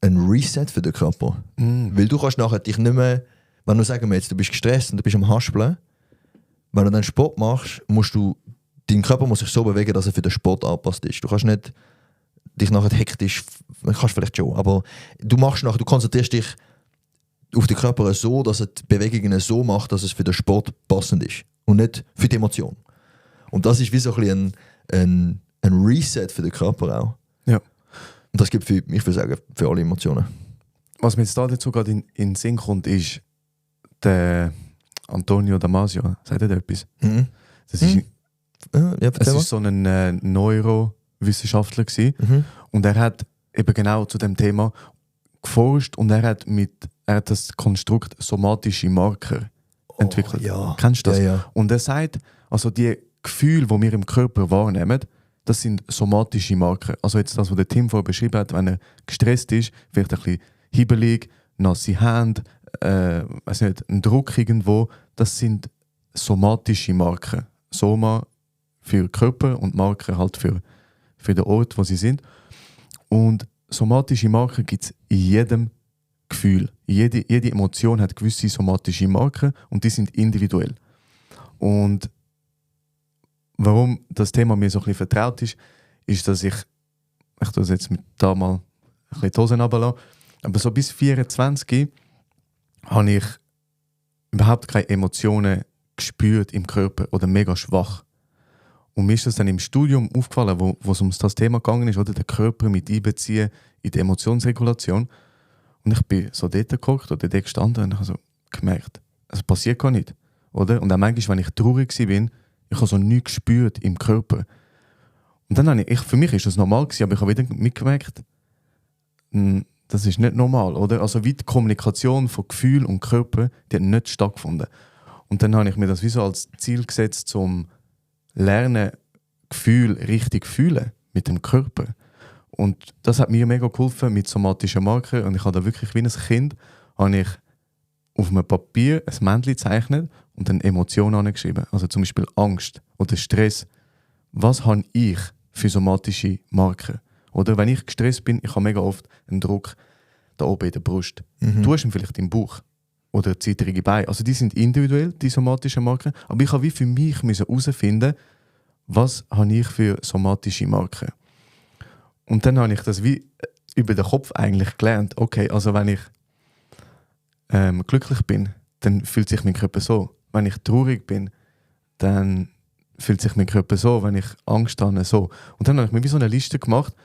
Reset für den Körper. Weil du kannst nachher dich nicht mehr, wenn du sagen wir jetzt, du bist gestresst und du bist am Haspeln, wenn du dann Sport machst, dein Körper muss sich so bewegen, dass er für den Sport angepasst ist. Du kannst nicht dich nachher hektisch, kannst vielleicht schon, aber du konzentrierst dich auf den Körper so, dass er die Bewegungen so macht, dass es für den Sport passend ist und nicht für die Emotion. Und das ist wie so ein bisschen ein Reset für den Körper auch. Ja. Und das gibt ich würde sagen, für alle Emotionen. Was mir jetzt da dazu gerade in den Sinn kommt, ist der Antonio Damasio. Sagt ihr da etwas? Mhm. Das ist, Ja, es erzähl mal. ist so ein Neurowissenschaftler gewesen. Mhm. Und er hat eben genau zu dem Thema geforscht und er hat das Konstrukt somatische Marker entwickelt. Ja. Kennst du das? Ja, ja. Und er sagt, also die Gefühle, die wir im Körper wahrnehmen, das sind somatische Marker. Also jetzt das, was der Tim vorher beschrieben hat, wenn er gestresst ist, vielleicht ein bisschen hibbelig, nasse Hände, weiß nicht, ein Druck irgendwo, das sind somatische Marker. Soma für Körper und Marker halt für den Ort, wo sie sind. Und somatische Marker gibt es in jedem Gefühl. Jede Emotion hat gewisse somatische Marker und die sind individuell. Und warum das Thema mir so ein bisschen vertraut ist, dass ich tue das jetzt mit da mal ein bisschen die Hosen runterlassen, aber so bis 24 habe ich überhaupt keine Emotionen gespürt im Körper oder mega schwach. Und mir ist das dann im Studium aufgefallen, wo es um das Thema gegangen ist, oder den Körper mit einbeziehen in die Emotionsregulation. Und ich bin so dort geguckt oder dort gestanden und habe so gemerkt, es passiert gar nicht. Oder? Und auch manchmal, wenn ich traurig war, ich habe so nichts gespürt im Körper. Und dann habe für mich ist das normal gewesen, aber ich habe wieder mitgemerkt, das ist nicht normal, oder? Also wie die Kommunikation von Gefühl und Körper, die hat nicht stattgefunden. Und dann habe ich mir das wie so als Ziel gesetzt, zum Lernen, Gefühl richtig fühlen mit dem Körper. Und das hat mir mega geholfen mit somatischen Markern. Und ich habe da wirklich wie ein Kind habe ich auf einem Papier ein Männchen gezeichnet und eine Emotion angeschrieben. Also zum Beispiel Angst oder Stress. Was habe ich für somatische Marker? Oder wenn ich gestresst bin, ich habe mega oft einen Druck da oben in der Brust. Du hast ihn vielleicht im Bauch. oder zittrige Beine. Also die sind individuell, die somatischen Marken. Aber ich habe wie für mich herausfinden, was habe ich für somatische Marken. Und dann habe ich das wie über den Kopf eigentlich gelernt. Okay, also wenn ich glücklich bin, dann fühlt sich mein Körper so. Wenn ich traurig bin, dann fühlt sich mein Körper so. Wenn ich Angst habe, so. Und dann habe ich mir wie so eine Liste gemacht,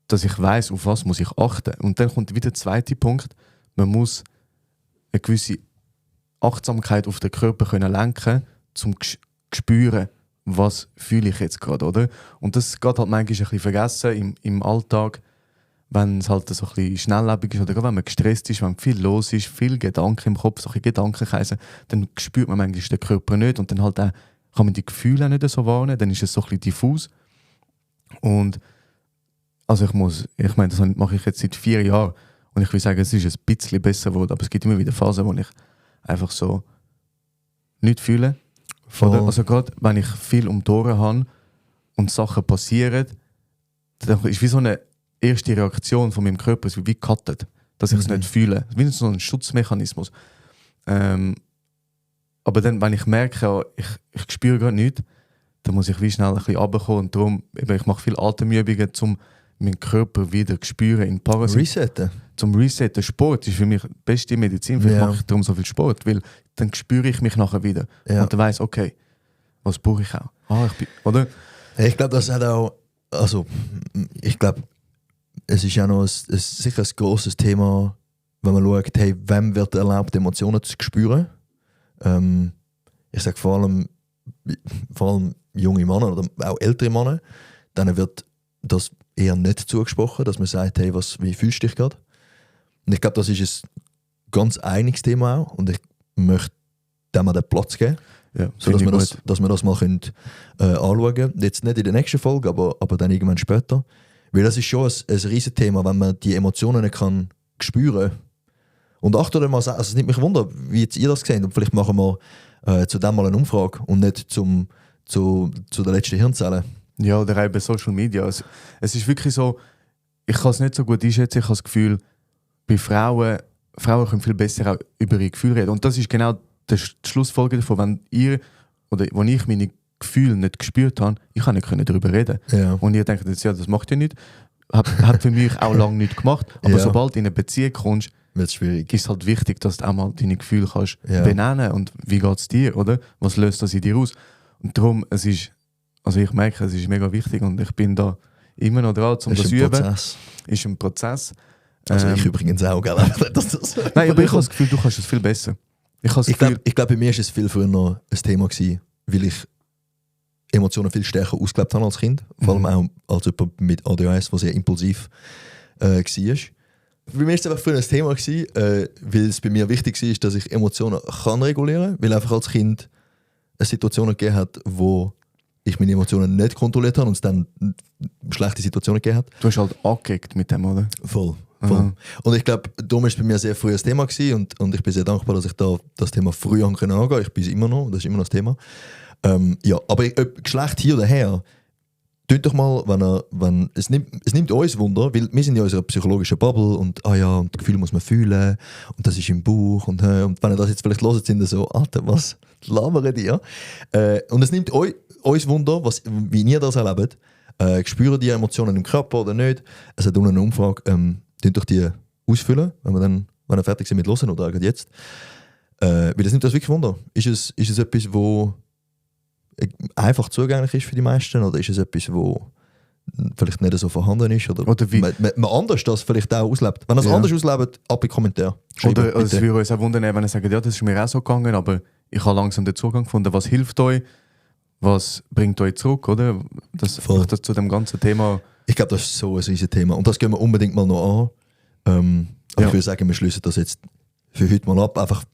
dass ich weiss, auf was muss ich achten. Und dann kommt wieder der zweite Punkt. Man muss eine gewisse Achtsamkeit auf den Körper können lenken, um zu spüren, was fühle ich jetzt gerade, oder? Und das geht halt manchmal ein bisschen vergessen im Alltag, wenn es halt so ein bisschen schnelllebig ist oder gerade wenn man gestresst ist, wenn viel los ist, viel Gedanken im Kopf, solche Gedankenkreise, dann spürt man manchmal den Körper nicht und dann halt auch, kann man die Gefühle auch nicht so wahrnehmen, dann ist es so ein bisschen diffus. Und also ich meine, das mache ich jetzt seit 4 Jahren und ich will sagen, es ist ein bisschen besser geworden, aber es gibt immer wieder Phasen, wo ich einfach so nicht fühle. Oder? Also gerade wenn ich viel um die Ohren habe und Sachen passieren, dann ist wie so eine erste Reaktion von meinem Körper, es wird wie gecuttet, dass ich es nicht fühle. Wie so ein Schutzmechanismus. Aber dann, wenn ich merke, ich spüre gerade nichts, dann muss ich wie schnell ein bisschen runterkommen und darum, ich mache viele Atemübungen, um meinen Körper wieder zu spüren in Parasympathie. Resetten? Zum Resetten. Sport ist für mich die beste Medizin. Vielleicht mache ich darum so viel Sport, weil dann spüre ich mich nachher wieder. Ja. Und dann weiss, okay, was brauche ich auch? Oder? Ich glaube, das hat auch, also ich glaube, es ist ja noch sicher ein grosses Thema, wenn man schaut, hey, wem wird erlaubt, Emotionen zu spüren. Ich sage vor allem junge Männer oder auch ältere Männer, denen wird das eher nicht zugesprochen, dass man sagt, hey, wie fühlst du dich gerade? Und ich glaube, das ist ein ganz einiges Thema auch und ich möchte dem mal den Platz geben, Ja, so dass wir das mal können, anschauen können. Jetzt nicht in der nächsten Folge, aber dann irgendwann später. Weil das ist schon ein riesen Thema, wenn man die Emotionen nicht kann spüren. Und achtet mal, also es nimmt mich Wunder, wie jetzt ihr das seht. Und vielleicht machen wir zu dem mal eine Umfrage und nicht zu der letzten Hirnzelle. Ja, oder auch bei Social Media. Es ist wirklich so, ich kann es nicht so gut einschätzen. Ich habe das Gefühl, bei Frauen können viel besser auch über ihre Gefühle reden. Und das ist genau die Schlussfolgerung davon, wenn ihr oder wenn ich meine Gefühle nicht gespürt habe, ich kann nicht darüber reden. Ja. Und ihr denkt jetzt, ja, das macht ihr nicht. Hat für mich auch lange nicht gemacht. Aber Ja. sobald du in eine Beziehung kommst, Wird es schwierig. ist es halt wichtig, dass du auch mal deine Gefühle kannst Ja. benennen und wie geht es dir, oder? Was löst das in dir aus? Und darum, ich merke, es ist mega wichtig und ich bin da immer noch dran, um das zu üben. Prozess. Ist ein Prozess. Also ich übrigens auch, gell? Nein, aber ich habe das Gefühl, du kannst es viel besser. Ich glaube, bei mir war es viel früher noch ein Thema gewesen, weil ich Emotionen viel stärker ausgelebt habe als Kind. Vor allem auch als jemand mit ADHS, der sehr impulsiv war. Bei mir war es einfach früher ein Thema gewesen, weil es bei mir wichtig war, dass ich Emotionen kann regulieren kann, weil einfach als Kind es Situationen gegeben hat, wo ich meine Emotionen nicht kontrolliert habe und es dann schlechte Situationen gegeben hat. Du hast halt angeeckt mit dem, oder? Voll. Mhm. Und ich glaube, darum war es bei mir sehr früh ein Thema gewesen und ich bin sehr dankbar, dass ich da das Thema früh angehen konnte. Ich bin es immer noch, das ist immer noch das Thema. Ja, aber ob Geschlecht hier oder her, tut doch mal, wenn es nimmt uns Wunder, weil wir sind in unserer psychologischen Bubble und und Gefühle muss man fühlen und das ist im Buch und wenn ihr das jetzt vielleicht hört, sind ihr so, Alter, was labern die? Und es nimmt uns Wunder, wie ihr das erlebt. Spüren die Emotionen im Körper oder nicht? Es hat unten eine Umfrage, tut doch die ausfüllen, wenn wir fertig sind mit Hören oder jetzt. Weil das nimmt uns wirklich Wunder. Ist es etwas, wo einfach zugänglich ist für die meisten oder ist es etwas, wo vielleicht nicht so vorhanden ist oder wie man anders das vielleicht auch auslebt. Wenn ihr es anders auslebt, ab in die Kommentare. Oder es würde uns auch wundern, wenn ihr sagt, ja, das ist mir auch so gegangen, aber ich habe langsam den Zugang gefunden. Was hilft euch? Was bringt euch zurück, oder? Das zu dem ganzen Thema. Ich glaube, das ist so ein riesiges Thema und das gehen wir unbedingt mal noch an. Aber ich würde sagen, wir schließen das jetzt für heute mal ab, einfach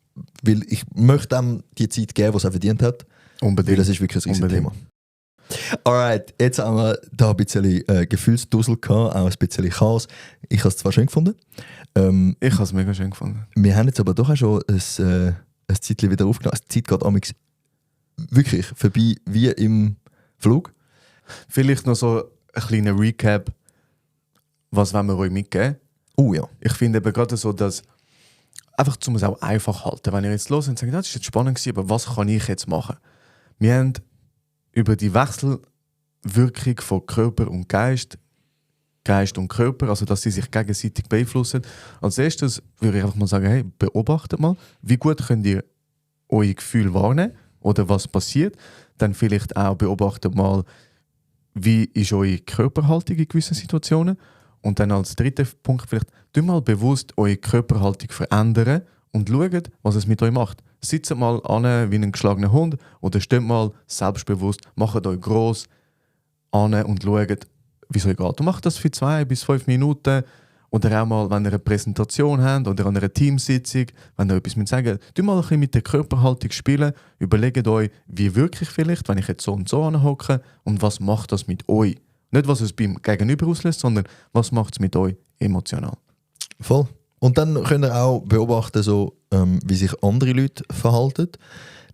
weil ich möchte ihm die Zeit geben, die er verdient hat. Unbedingt. Weil das ist wirklich ein riesiges Thema. Alright, jetzt haben wir da ein bisschen Gefühlsdusel gehabt, auch ein bisschen Chaos. Ich habe es zwar schön gefunden. Ich habe es mega schön gefunden. Wir haben jetzt aber doch auch schon ein Zeitchen wieder aufgenommen. Die Zeit geht amigs wirklich vorbei wie im Flug. Vielleicht noch so ein kleiner Recap. Was wollen wir euch mitgeben? Oh ja. Ich finde eben gerade so, dass einfach um es auch einfach halten. Wenn ihr jetzt los und sagt, das ist jetzt spannend gewesen, aber was kann ich jetzt machen? Wir haben über die Wechselwirkung von Körper und Geist und Körper, also dass sie sich gegenseitig beeinflussen. Als erstes würde ich einfach mal sagen, hey, beobachtet mal, wie gut könnt ihr eure Gefühle wahrnehmen oder was passiert. Dann vielleicht auch beobachtet mal, wie ist eure Körperhaltung in gewissen Situationen. Und dann als dritter Punkt vielleicht, tut mal bewusst eure Körperhaltung verändern und schaut, was es mit euch macht. Sitzt mal an wie ein geschlagener Hund oder steht mal selbstbewusst, macht euch gross an und schaut, wie es euch geht. Und macht das für 2 bis 5 Minuten. Oder auch mal, wenn ihr eine Präsentation habt oder an einer Teamsitzung, wenn ihr etwas sagen tut mal ein bisschen mit der Körperhaltung spielen, überlegt euch, wie wirklich vielleicht, wenn ich jetzt so und so anhocke und was macht das mit euch. Nicht, was es beim Gegenüber auslöst, sondern was macht es mit euch emotional. Voll. Und dann könnt ihr auch beobachten, so, wie sich andere Leute verhalten.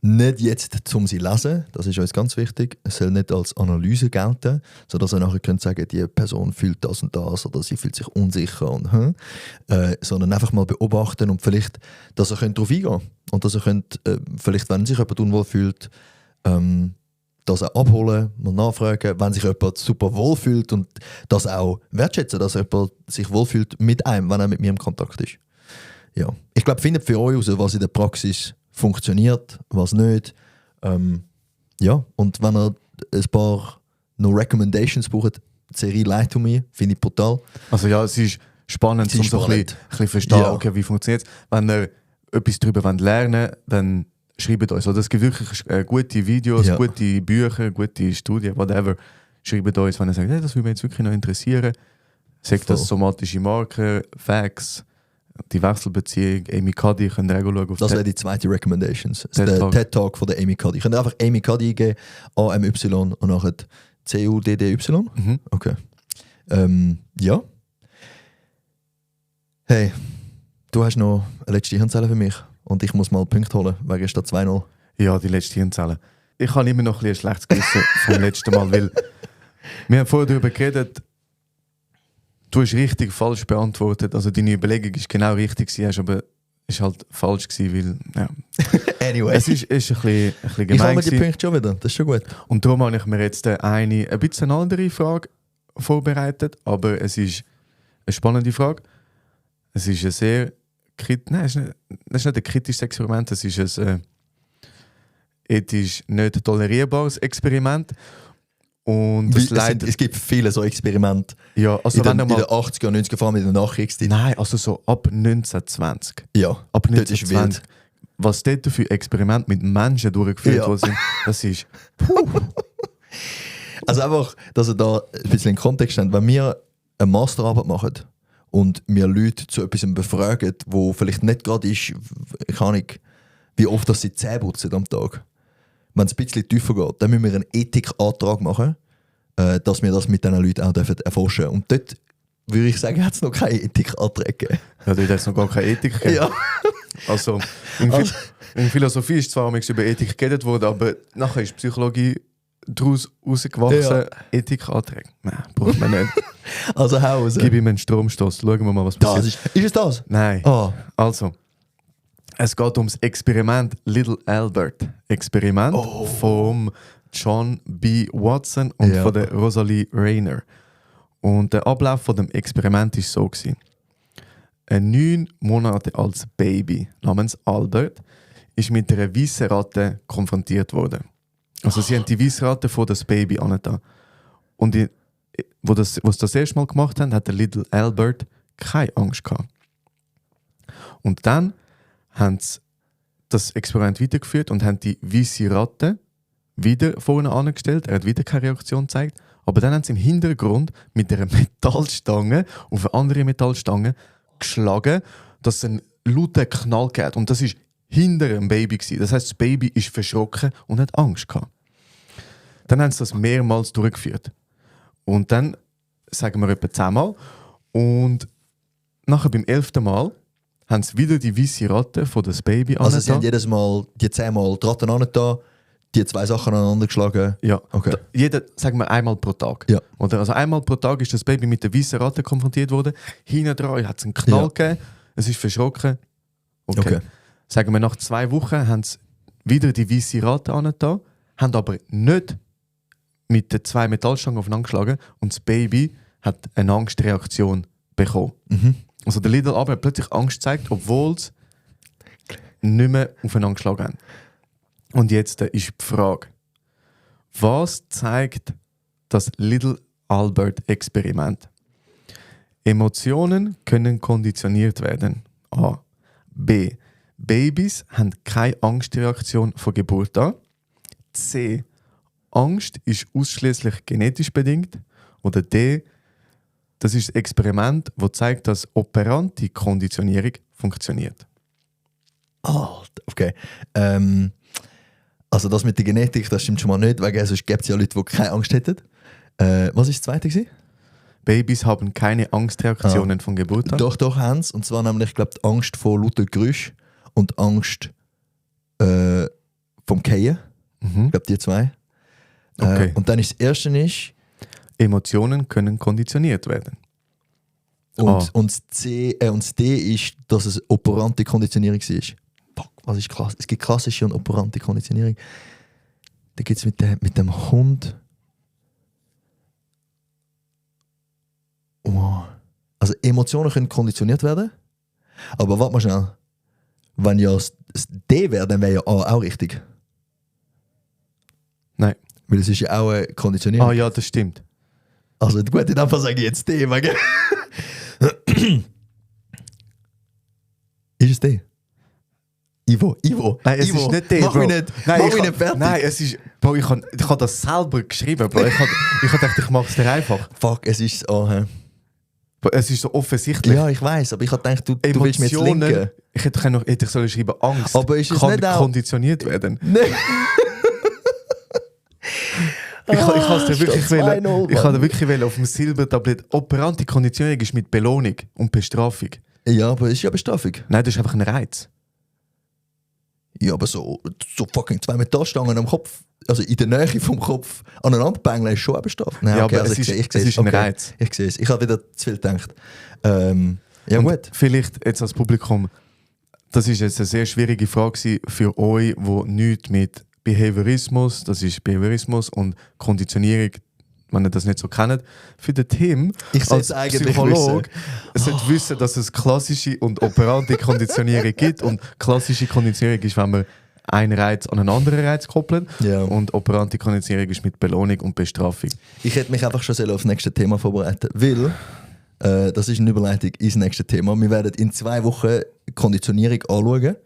Nicht jetzt, um sie zu lesen, das ist uns ganz wichtig. Es soll nicht als Analyse gelten, sodass ihr nachher könnt sagen, die Person fühlt das und das oder sie fühlt sich unsicher und sondern einfach mal beobachten und vielleicht, dass ihr darauf eingehen könnt. Und dass ihr könnt, vielleicht, wenn sich jemand unwohl fühlt, das auch abholen, mal nachfragen, wenn sich jemand super wohl fühlt und das auch wertschätzen, dass jemand sich wohlfühlt mit einem, wenn er mit mir im Kontakt ist. Ja. Ich glaube, findet für euch heraus, was in der Praxis funktioniert, was nicht. Ja, und wenn ihr ein paar noch Recommendations braucht, die Serie Lie to Me, finde ich brutal. Also ja, es ist spannend, um so ein bisschen verstehen, Ja. okay, wie funktioniert es. Wenn ihr etwas darüber lernen wollt, dann schreibt uns. Also es gibt wirklich gute Videos, Ja. gute Bücher, gute Studien, whatever. Schreibt uns, wenn ihr sagt, hey, das würde mich jetzt wirklich noch interessieren. Sagt das somatische Marker, Facts, die Wechselbeziehung, Amy Cuddy, könnt ihr auch schauen. Auf Das wäre die zweite Recommendations. Das ist TED der Talk. TED-Talk von der Amy Cuddy. Ihr könnt einfach Amy Cuddy eingeben, AMY und nachher CUDDY. Mhm. Okay. Ja. Hey, du hast noch eine letzte Hirnzelle für mich und ich muss mal Punkte holen, wegen statt 2-0. Ja, die letzte Hirnzelle. Ich habe immer noch ein schlechtes Gewissen vom letzten Mal, weil wir haben vorher darüber geredet, du hast richtig falsch beantwortet. Also deine Überlegung ist genau richtig gewesen, aber es war halt falsch gewesen, weil ja. Anyway. Es ist ein bisschen Ich habe gemein mir die gewesen. Punkte schon wieder, das ist schon gut. Und darum habe ich mir jetzt ein bisschen andere Frage vorbereitet, aber es ist eine spannende Frage. Es ist ein sehr es ist nicht ein kritisches Experiment, es ist ein ethisch nicht tolerierbares Experiment. Und Es gibt viele so Experimente ja, also in wenn den ihr mal, 80er, 90er, vor allem in der Nachkriegszeit. nein, also so ab 1920. Ja, Ab das ist 1920. Was dort für Experimente mit Menschen durchgeführt Ja. worden sind, das ist Also einfach, dass ihr da ein bisschen in Kontext habt. Wenn wir eine Masterarbeit machen und wir Leute zu etwas befragen, wo vielleicht nicht gerade ist, keine Ahnung, wie oft dass sie Zähne putzen am Tag. Wenn es ein bisschen tiefer geht, dann müssen wir einen Ethikantrag machen, dass wir das mit diesen Leuten auch erforschen dürfen. Und dort würde ich sagen, hat es noch keine Ethikanträge gegeben. ja, dort hat es noch gar keine Ethik gegeben. Ja. Also, in Philosophie ist zwar über Ethik geredet worden, aber nachher ist Psychologie daraus rausgewachsen. Ja. Ethikanträge. Nein, braucht man nicht. Also Hause. Gib ihm einen Stromstoß, schauen wir mal, was Das passiert. ist es das? Nein. Ah, Also, es geht ums Experiment Little Albert. Experiment vom John B. Watson und Ja. von der Rosalie Rayner. Und der Ablauf von dem Experiment war so gewesen. Ein 9 Monate altes Baby namens Albert ist mit einer weißen Ratte konfrontiert worden. Also sie haben die weiße Ratte vor das Baby angetan. Und wo sie das erste Mal gemacht haben, hat der Little Albert keine Angst gehabt. Und dann haben sie das Experiment weitergeführt und haben die weiße Ratte wieder vorne angestellt. Er hat wieder keine Reaktion gezeigt. Aber dann haben sie im Hintergrund mit einer Metallstange auf eine andere Metallstange geschlagen, dass es einen lauten Knall gab. Und das war hinter dem Baby gewesen. Das heisst, das Baby ist verschrocken und hat Angst gehabt. Dann haben sie das mehrmals durchgeführt. Und dann, sagen wir etwa 10 Mal. Und nachher beim 11. Mal haben sie wieder die weiße Ratte von das Baby also sie haben angetan. jedes Mal die 10 Mal die Ratten angetan, die 2 Sachen aneinander geschlagen. Ja, Okay. jeder, sagen wir einmal pro Tag. Ja. Oder also einmal pro Tag ist das Baby mit der weißen Ratte konfrontiert worden. Hinten dran hat es einen Knall Ja. gegeben, es ist verschrocken Okay. Sagen wir, nach 2 Wochen haben sie wieder die weiße Rate angetan, haben aber nicht mit den 2 Metallstangen aufeinander geschlagen und das Baby hat eine Angstreaktion bekommen. Also der Lidl aber hat plötzlich Angst gezeigt, obwohl sie nicht mehr aufeinander geschlagen haben. Und jetzt ist die Frage, was zeigt das Little-Albert-Experiment? Emotionen können konditioniert werden. A. B. Babys haben keine Angstreaktion von Geburt an. C. Angst ist ausschließlich genetisch bedingt. Oder D. Das ist das Experiment, das zeigt, dass operante Konditionierung funktioniert. Okay. Also das mit der Genetik, das stimmt schon mal nicht, weil sonst gibt es ja Leute, die keine Angst hätten. Was war das zweite gewesen? Babys haben keine Angstreaktionen von Geburt an. Doch, haben sie. Und zwar nämlich, ich glaube, die Angst vor lauter Geräusch und Angst vom Fallen. Ich glaube, die 2. Okay. Und dann ist das erste ist... Emotionen können konditioniert werden. Und das D ist, dass es operante Konditionierung war. Fuck, was ist klasse? Es gibt klassische und operante Konditionierung. Da gibt es mit dem Hund... Wow. Also Emotionen können konditioniert werden. Aber warte mal schnell. Wenn ja das D wäre, dann wäre ja A auch richtig. Nein. Weil es ist ja auch eine Konditionierung. Ja, das stimmt. Also gut, in dem Fall sage ich jetzt D. Ist es D? Ivo. Nein, es Ivo, ist nicht D, mach Bro. mich nicht fertig. Nein, es ist... Bro, ich hab das selber geschrieben, Bro. Ich hab gedacht, ich mache es dir einfach. Fuck, es ist A. Hä? Es ist so offensichtlich. Ja, ich weiß, aber ich habe gedacht, du willst mir jetzt linken. Ich hätte schreiben Angst. Aber ist es kann nicht auch... konditioniert werden. Nein. Ich habe es dir wirklich wollen. ich habe wirklich wollen auf dem Silbertablett. Operante Konditionierung ist mit Belohnung und Bestrafung. Ja, aber es ist ja Bestrafung. Nein, das ist einfach ein Reiz. Ja, aber so fucking 2 Metallstangen am Kopf, also in der Nähe vom Kopf aneinander bängeln, ist schon eine Bestrafung. Nein, Ja, okay, aber also es ich ist ein Reiz. Ich sehe es. Ich habe wieder zu viel gedacht. Ja, Und gut. vielleicht jetzt als Publikum, das ist jetzt eine sehr schwierige Frage für euch, die nichts mit Behaviorismus und Konditionierung, wenn ihr das nicht so kennt. Für den Tim Ich als eigentlich Psychologe sollte wissen, dass es klassische und operante Konditionierung gibt. Und klassische Konditionierung ist, wenn man einen Reiz an einen anderen Reiz koppelt. Ja. Und operante Konditionierung ist mit Belohnung und Bestrafung. Ich hätte mich einfach schon auf das nächste Thema vorbereiten, weil das ist eine Überleitung ins nächste Thema. Wir werden in 2 Wochen Konditionierung anschauen,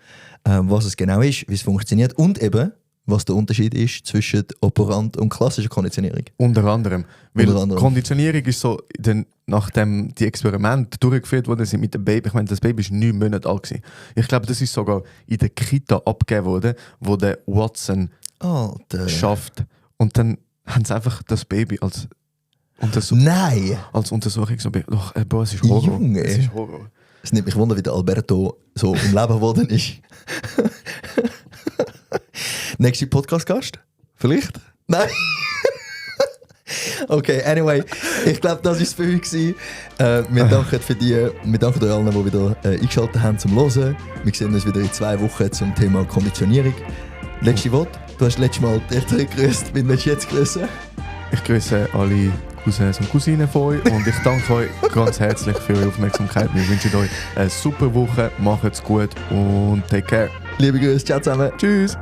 was es genau ist, wie es funktioniert und eben, was der Unterschied ist zwischen operant und klassischer Konditionierung. Unter anderem. Weil Unter anderem. Konditionierung ist so, nachdem die Experimente durchgeführt wurden sind mit dem Baby, ich meine, das Baby war 9 Monate alt gewesen. Ich glaube, das ist sogar in der Kita abgegeben worden, wo der Watson schafft. Und dann haben sie einfach das Baby als Nein! Untersuchung so... Doch, Bro, es ist Horror. Junge. Es ist Horror. Es nimmt mich wunder, wie der Alberto so im Leben geworden ist. Nächster Podcast-Gast? Vielleicht? Nein? Okay, anyway. Ich glaube, das war es für heute gewesen. Wir danken euch allen, die wieder eingeschaltet haben zum Hören. Wir sehen uns wieder in 2 Wochen zum Thema Konditionierung. Letzte Wort. Du hast letztes Mal die Eltern gegrüßt. Wen willst du jetzt grüßen? Ich grüße alle Cousins und Cousinen von euch und ich danke euch ganz herzlich für eure Aufmerksamkeit. Wir wünschen euch eine super Woche, macht's gut und take care. Liebe Grüße, ciao zusammen. Tschüss.